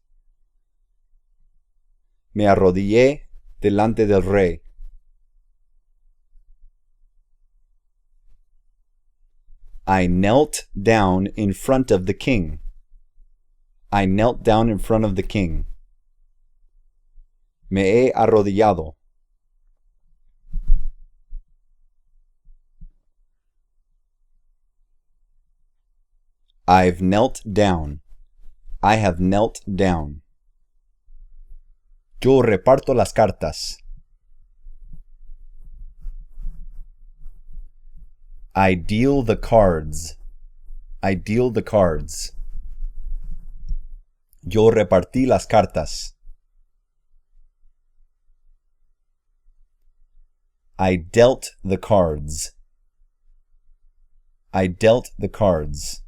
Me arrodillé delante del rey. I knelt down in front of the king. I knelt down in front of the king. Me he arrodillado. I've knelt down. I have knelt down. Yo reparto las cartas. I deal the cards. I deal the cards. Yo repartí las cartas. I dealt the cards. I dealt the cards.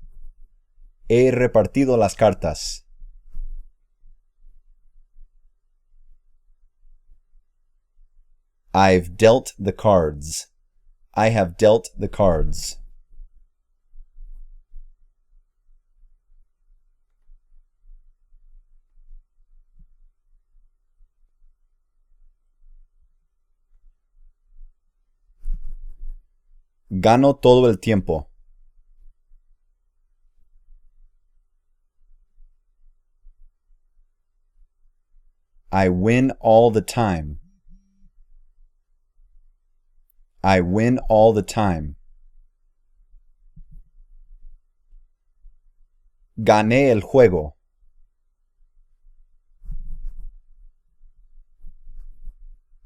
He repartido las cartas. I've dealt the cards. I have dealt the cards. Gano todo el tiempo. I win all the time. I win all the time. Gané el juego.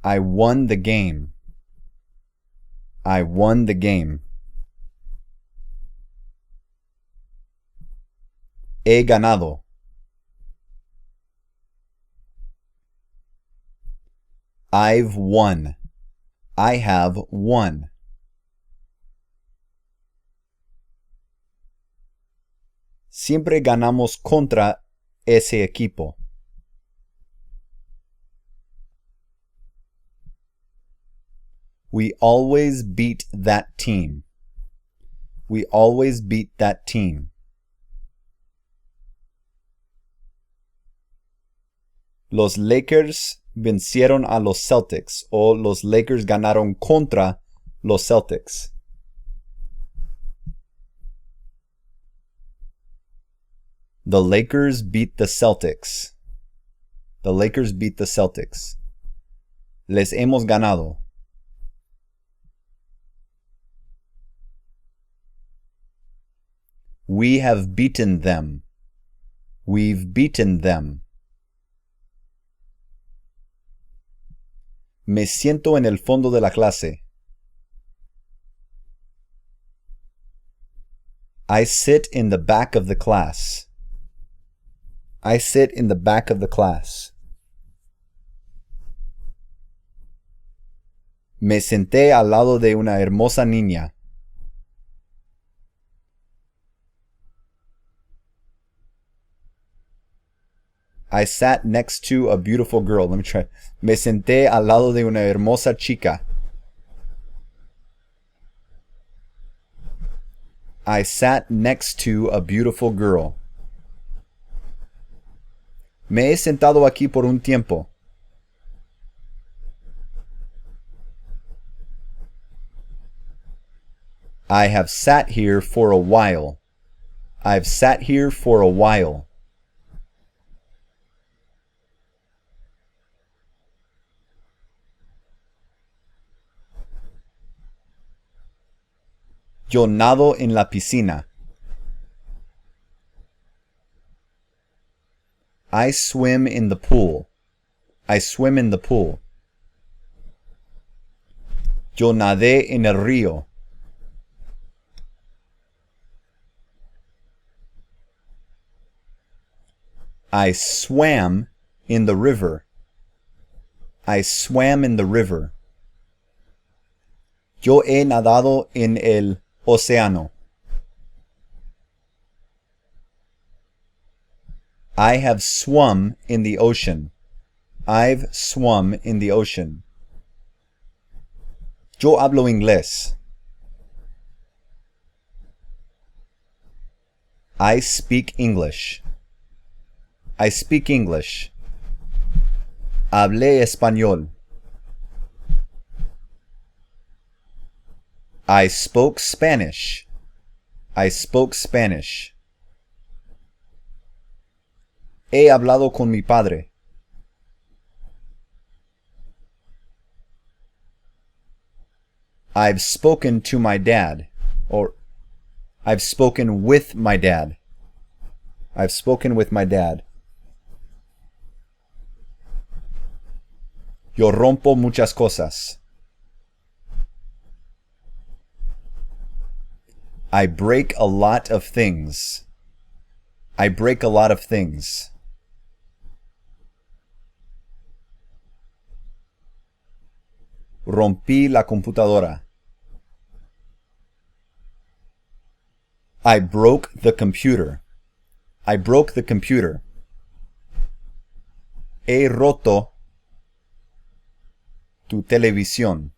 I won the game. I won the game. He ganado. I've won. I have won. Siempre ganamos contra ese equipo. We always beat that team. We always beat that team. Los Lakers vencieron a los Celtics, o los Lakers ganaron contra los Celtics. The Lakers beat the Celtics. The Lakers beat the Celtics. Les hemos ganado. We have beaten them. We've beaten them. Me siento en el fondo de la clase. I sit in the back of the class. I sit in the back of the class. Me senté al lado de una hermosa niña. I sat next to a beautiful girl. Let me try. Me senté al lado de una hermosa chica. I sat next to a beautiful girl. Me he sentado aquí por un tiempo. I have sat here for a while. I've sat here for a while. Yo nado en la piscina. I swim in the pool. I swim in the pool. Yo nadé en el río. I swam in the river. I swam in the river. Yo he nadado en el océano. I have swum in the ocean. I've swum in the ocean. Yo hablo inglés. I speak English. I speak English. Hablé español. I spoke Spanish. I spoke Spanish. He hablado con mi padre. I've spoken to my dad. Or I've spoken with my dad. I've spoken with my dad. Yo rompo muchas cosas. I break a lot of things. I break a lot of things. Rompí la computadora. I broke the computer. I broke the computer. He roto tu televisión.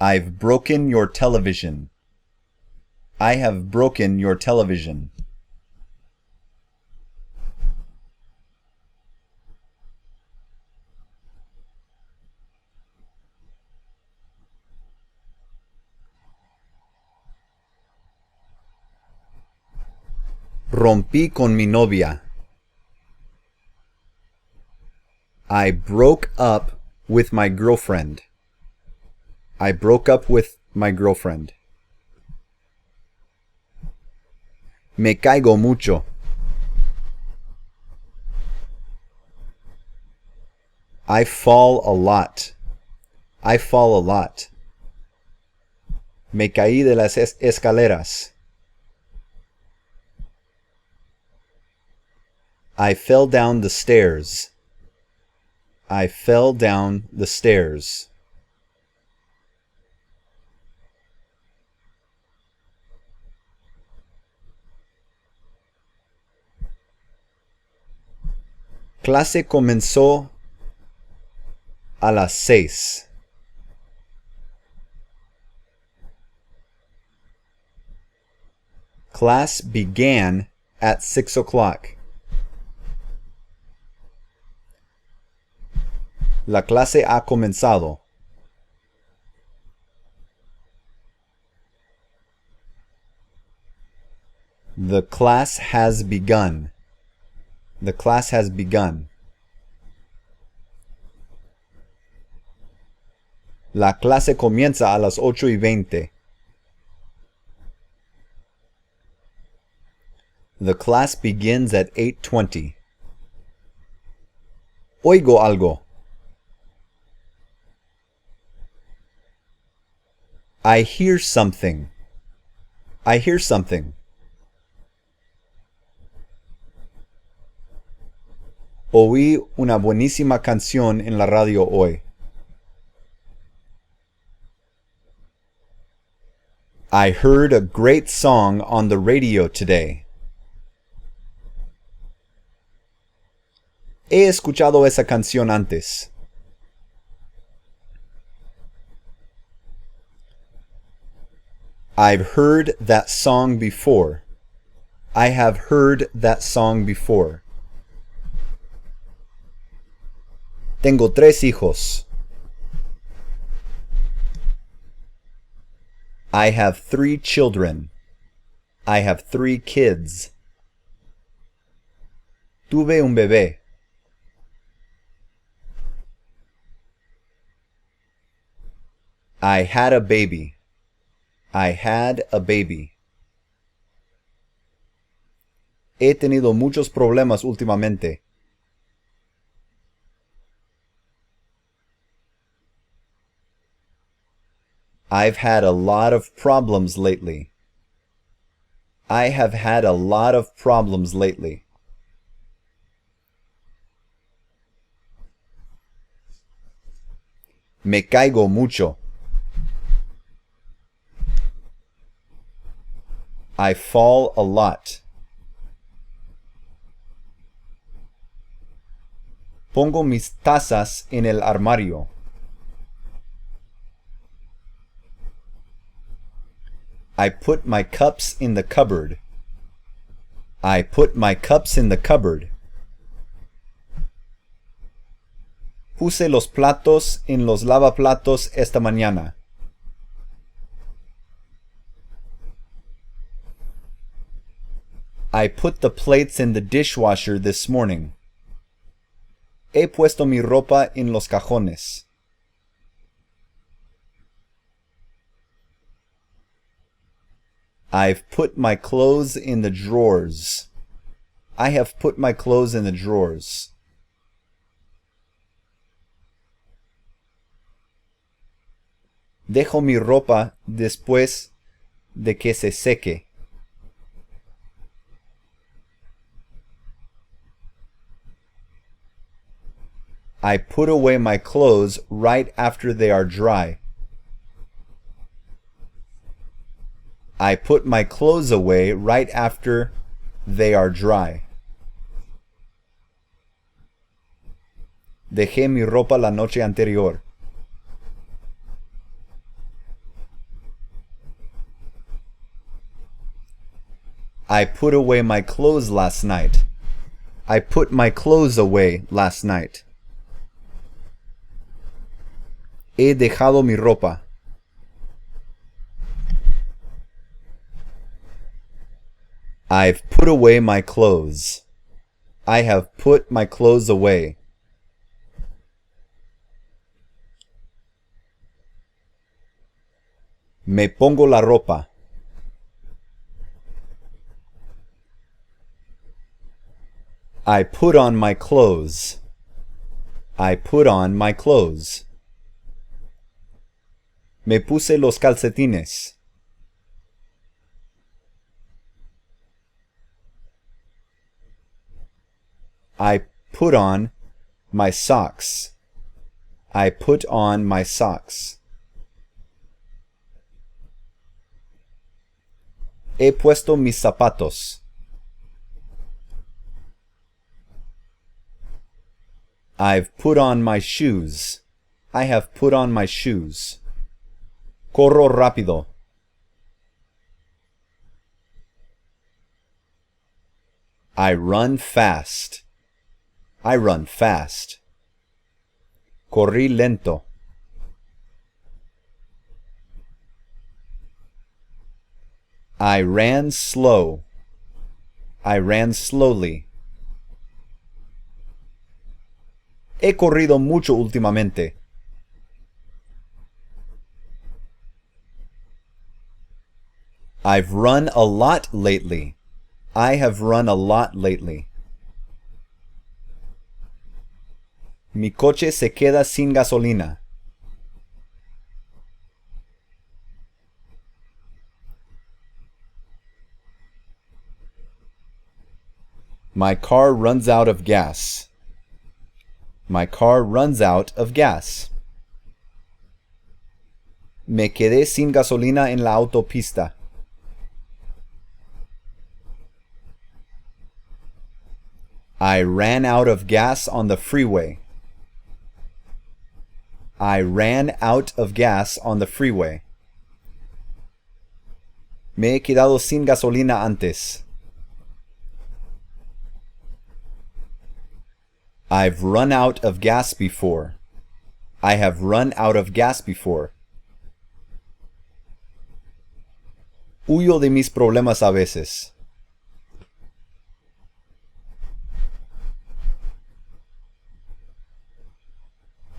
I've broken your television. I have broken your television. Rompí con mi novia. I broke up with my girlfriend. I broke up with my girlfriend. Me caigo mucho. I fall a lot. I fall a lot. Me caí de las escaleras. I fell down the stairs. I fell down the stairs. Clase comenzó a las 6. Class began at 6 o'clock. La clase ha comenzado. The class has begun. The class has begun. La clase comienza a las 8:20. The class begins at 8:20. Oigo algo. I hear something. I hear something. Oí una buenísima canción en la radio hoy. I heard a great song on the radio today. He escuchado esa canción antes. I've heard that song before. I have heard that song before. Tengo 3 hijos. I have 3 children. I have 3 kids. Tuve un bebé. I had a baby. I had a baby. He tenido muchos problemas últimamente. I've had a lot of problems lately. I have had a lot of problems lately. Me caigo mucho. I fall a lot. Pongo mis tazas en el armario. I put my cups in the cupboard. I put my cups in the cupboard. Puse los platos en los lavaplatos esta mañana. I put the plates in the dishwasher this morning. He puesto mi ropa en los cajones. I've put my clothes in the drawers. I have put my clothes in the drawers. Dejo mi ropa después de que se seque. I put away my clothes right after they are dry. I put my clothes away right after they are dry. Dejé mi ropa la noche anterior. I put away my clothes last night. I put my clothes away last night. He dejado mi ropa. I've put away my clothes. I have put my clothes away. Me pongo la ropa. I put on my clothes. I put on my clothes. Me puse los calcetines. I put on my socks. I put on my socks. He puesto mis zapatos. I've put on my shoes. I have put on my shoes. Corro rápido. I run fast. I run fast. Corrí lento. I ran slow. I ran slowly. He corrido mucho últimamente. I've run a lot lately. I have run a lot lately. Mi coche se queda sin gasolina. My car runs out of gas. My car runs out of gas. Me quedé sin gasolina en la autopista. I ran out of gas on the freeway. I ran out of gas on the freeway. Me he quedado sin gasolina antes. I've run out of gas before. I have run out of gas before. Huyo de mis problemas a veces.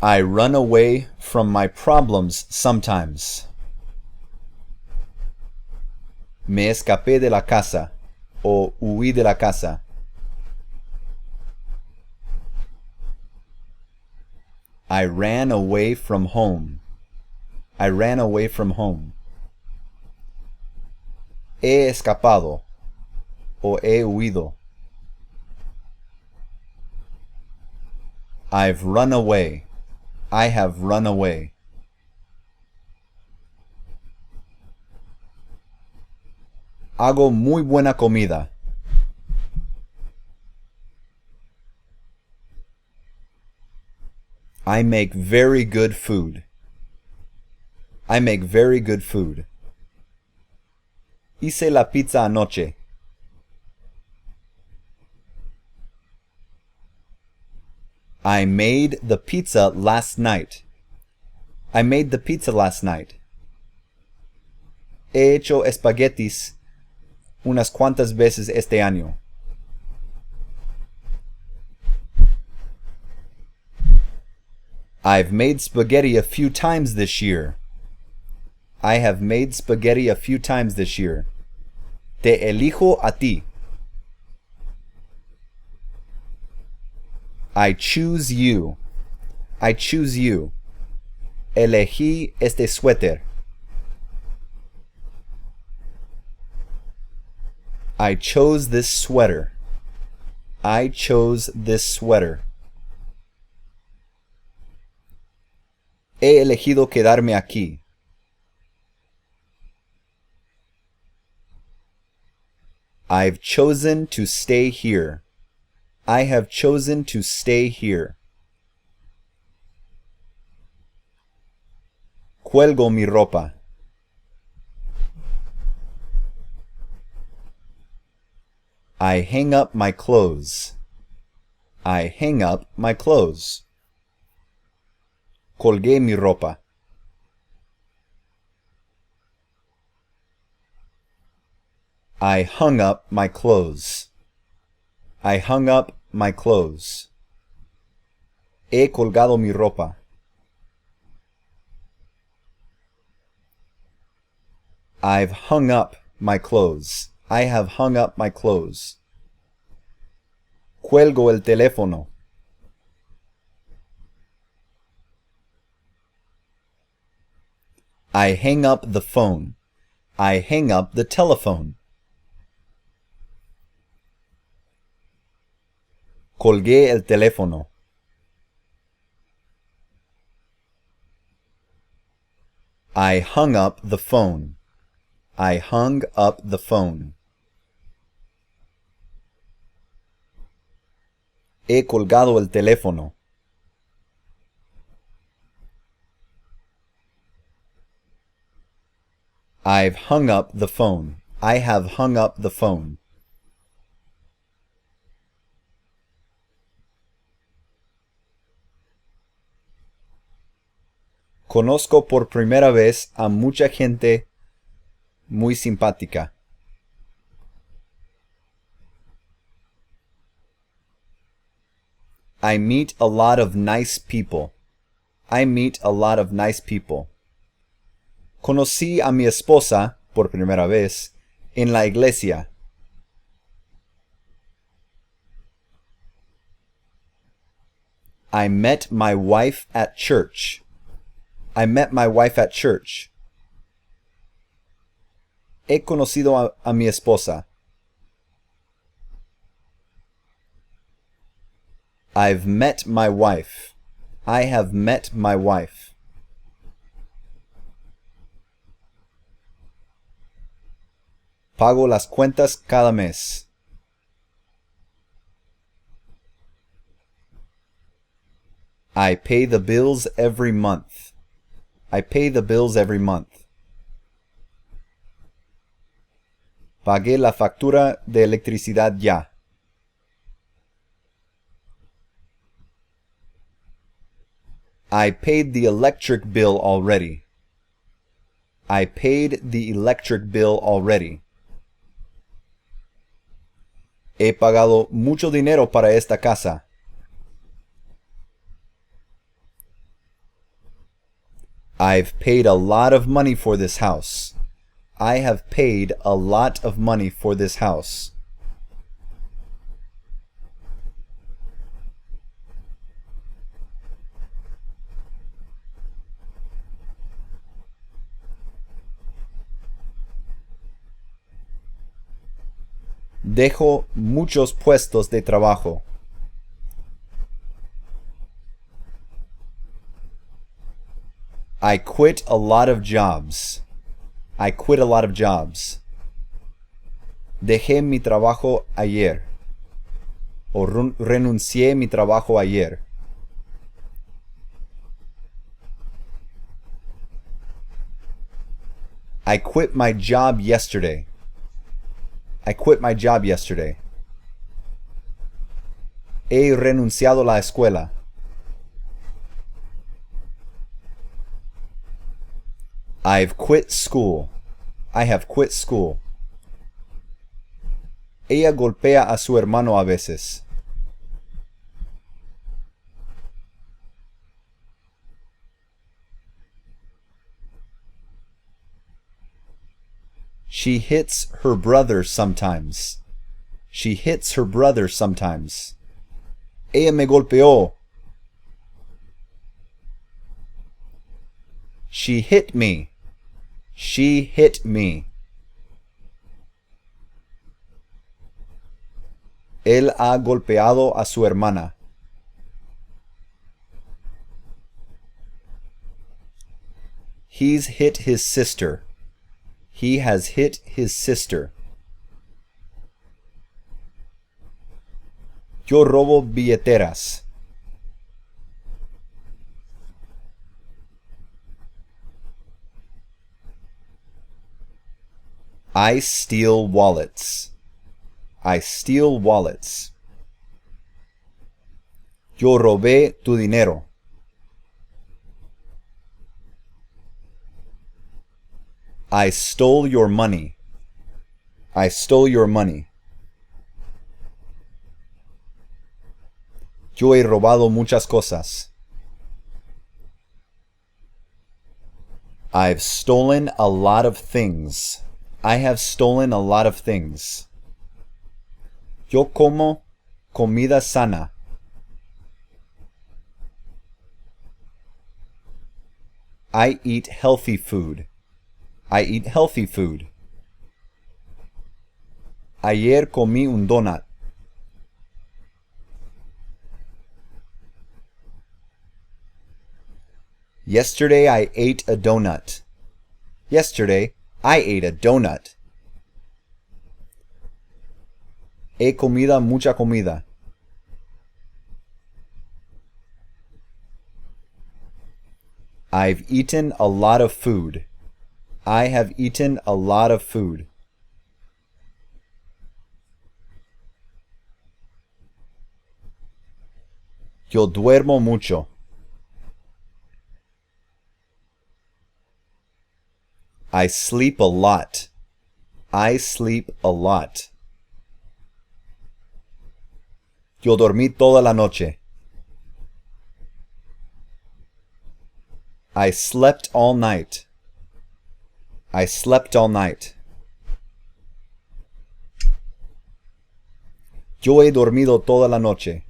I run away from my problems sometimes. Me escapé de la casa o huí de la casa. I ran away from home. I ran away from home. He escapado o he huido. I've run away. I have run away. Hago muy buena comida. I make very good food. I make very good food. Hice la pizza anoche. I made the pizza last night. I made the pizza last night. He hecho espaguetis unas cuantas veces este año. I've made spaghetti a few times this year. I have made spaghetti a few times this year. Te elijo a ti. I choose you. I choose you. Elegí este suéter. I chose this sweater. I chose this sweater. He elegido quedarme aquí. I've chosen to stay here. I have chosen to stay here. Cuelgo mi ropa. I hang up my clothes. I hang up my clothes. Colgué mi ropa. I hung up my clothes. I hung up my clothes. He colgado mi ropa. I've hung up my clothes. I have hung up my clothes. Cuelgo el teléfono. I hang up the phone. I hang up the telephone. Colgué el teléfono. I hung up the phone. I hung up the phone. He colgado el teléfono. I've hung up the phone. I have hung up the phone. Conozco por primera vez a mucha gente muy simpática. I meet a lot of nice people. I meet a lot of nice people. Conocí a mi esposa por primera vez en la iglesia. I met my wife at church. I met my wife at church. He conocido a mi esposa. I've met my wife. I have met my wife. Pago las cuentas cada mes. I pay the bills every month. I pay the bills every month. Pagué la factura de electricidad ya. I paid the electric bill already. I paid the electric bill already. He pagado mucho dinero para esta casa. I've paid a lot of money for this house. I have paid a lot of money for this house. Dejo muchos puestos de trabajo. I quit a lot of jobs. I quit a lot of jobs. Dejé mi trabajo ayer. O renuncié mi trabajo ayer. I quit my job yesterday. I quit my job yesterday. He renunciado a la escuela. I've quit school. I have quit school. Ella golpea a su hermano a veces. She hits her brother sometimes. She hits her brother sometimes. Ella me golpeó. She hit me. She hit me. Él ha golpeado a su hermana. He's hit his sister. He has hit his sister. Yo robo billeteras. I steal wallets. I steal wallets. Yo robé tu dinero. I stole your money. I stole your money. Yo he robado muchas cosas. I've stolen a lot of things. I have stolen a lot of things. Yo como comida sana. I eat healthy food. I eat healthy food. Ayer comí un donut. Yesterday I ate a donut. Yesterday I ate a donut. He comido mucha comida. I've eaten a lot of food. I have eaten a lot of food. Yo duermo mucho. I sleep a lot. I sleep a lot. Yo dormí toda la noche. I slept all night. I slept all night. Yo he dormido toda la noche.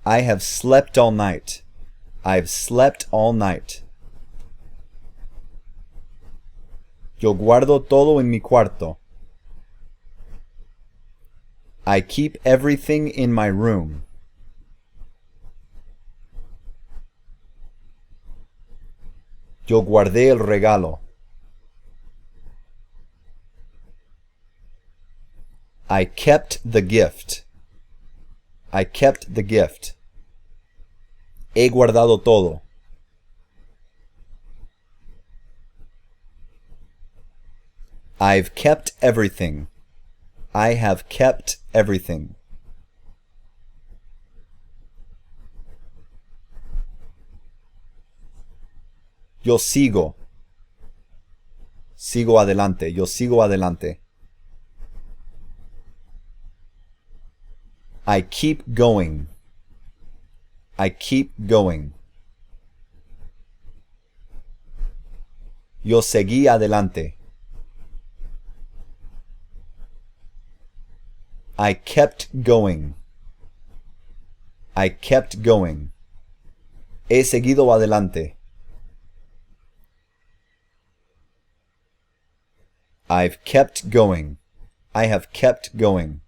I have slept all night. I've slept all night. Yo guardo todo en mi cuarto. I keep everything in my room. Yo guardé el regalo. I kept the gift. I kept the gift. He guardado todo. I've kept everything. I have kept everything. Yo sigo. Sigo adelante. Yo sigo adelante. I keep going. I keep going. Yo seguí adelante. I kept going. I kept going. He seguido adelante. I've kept going. I have kept going.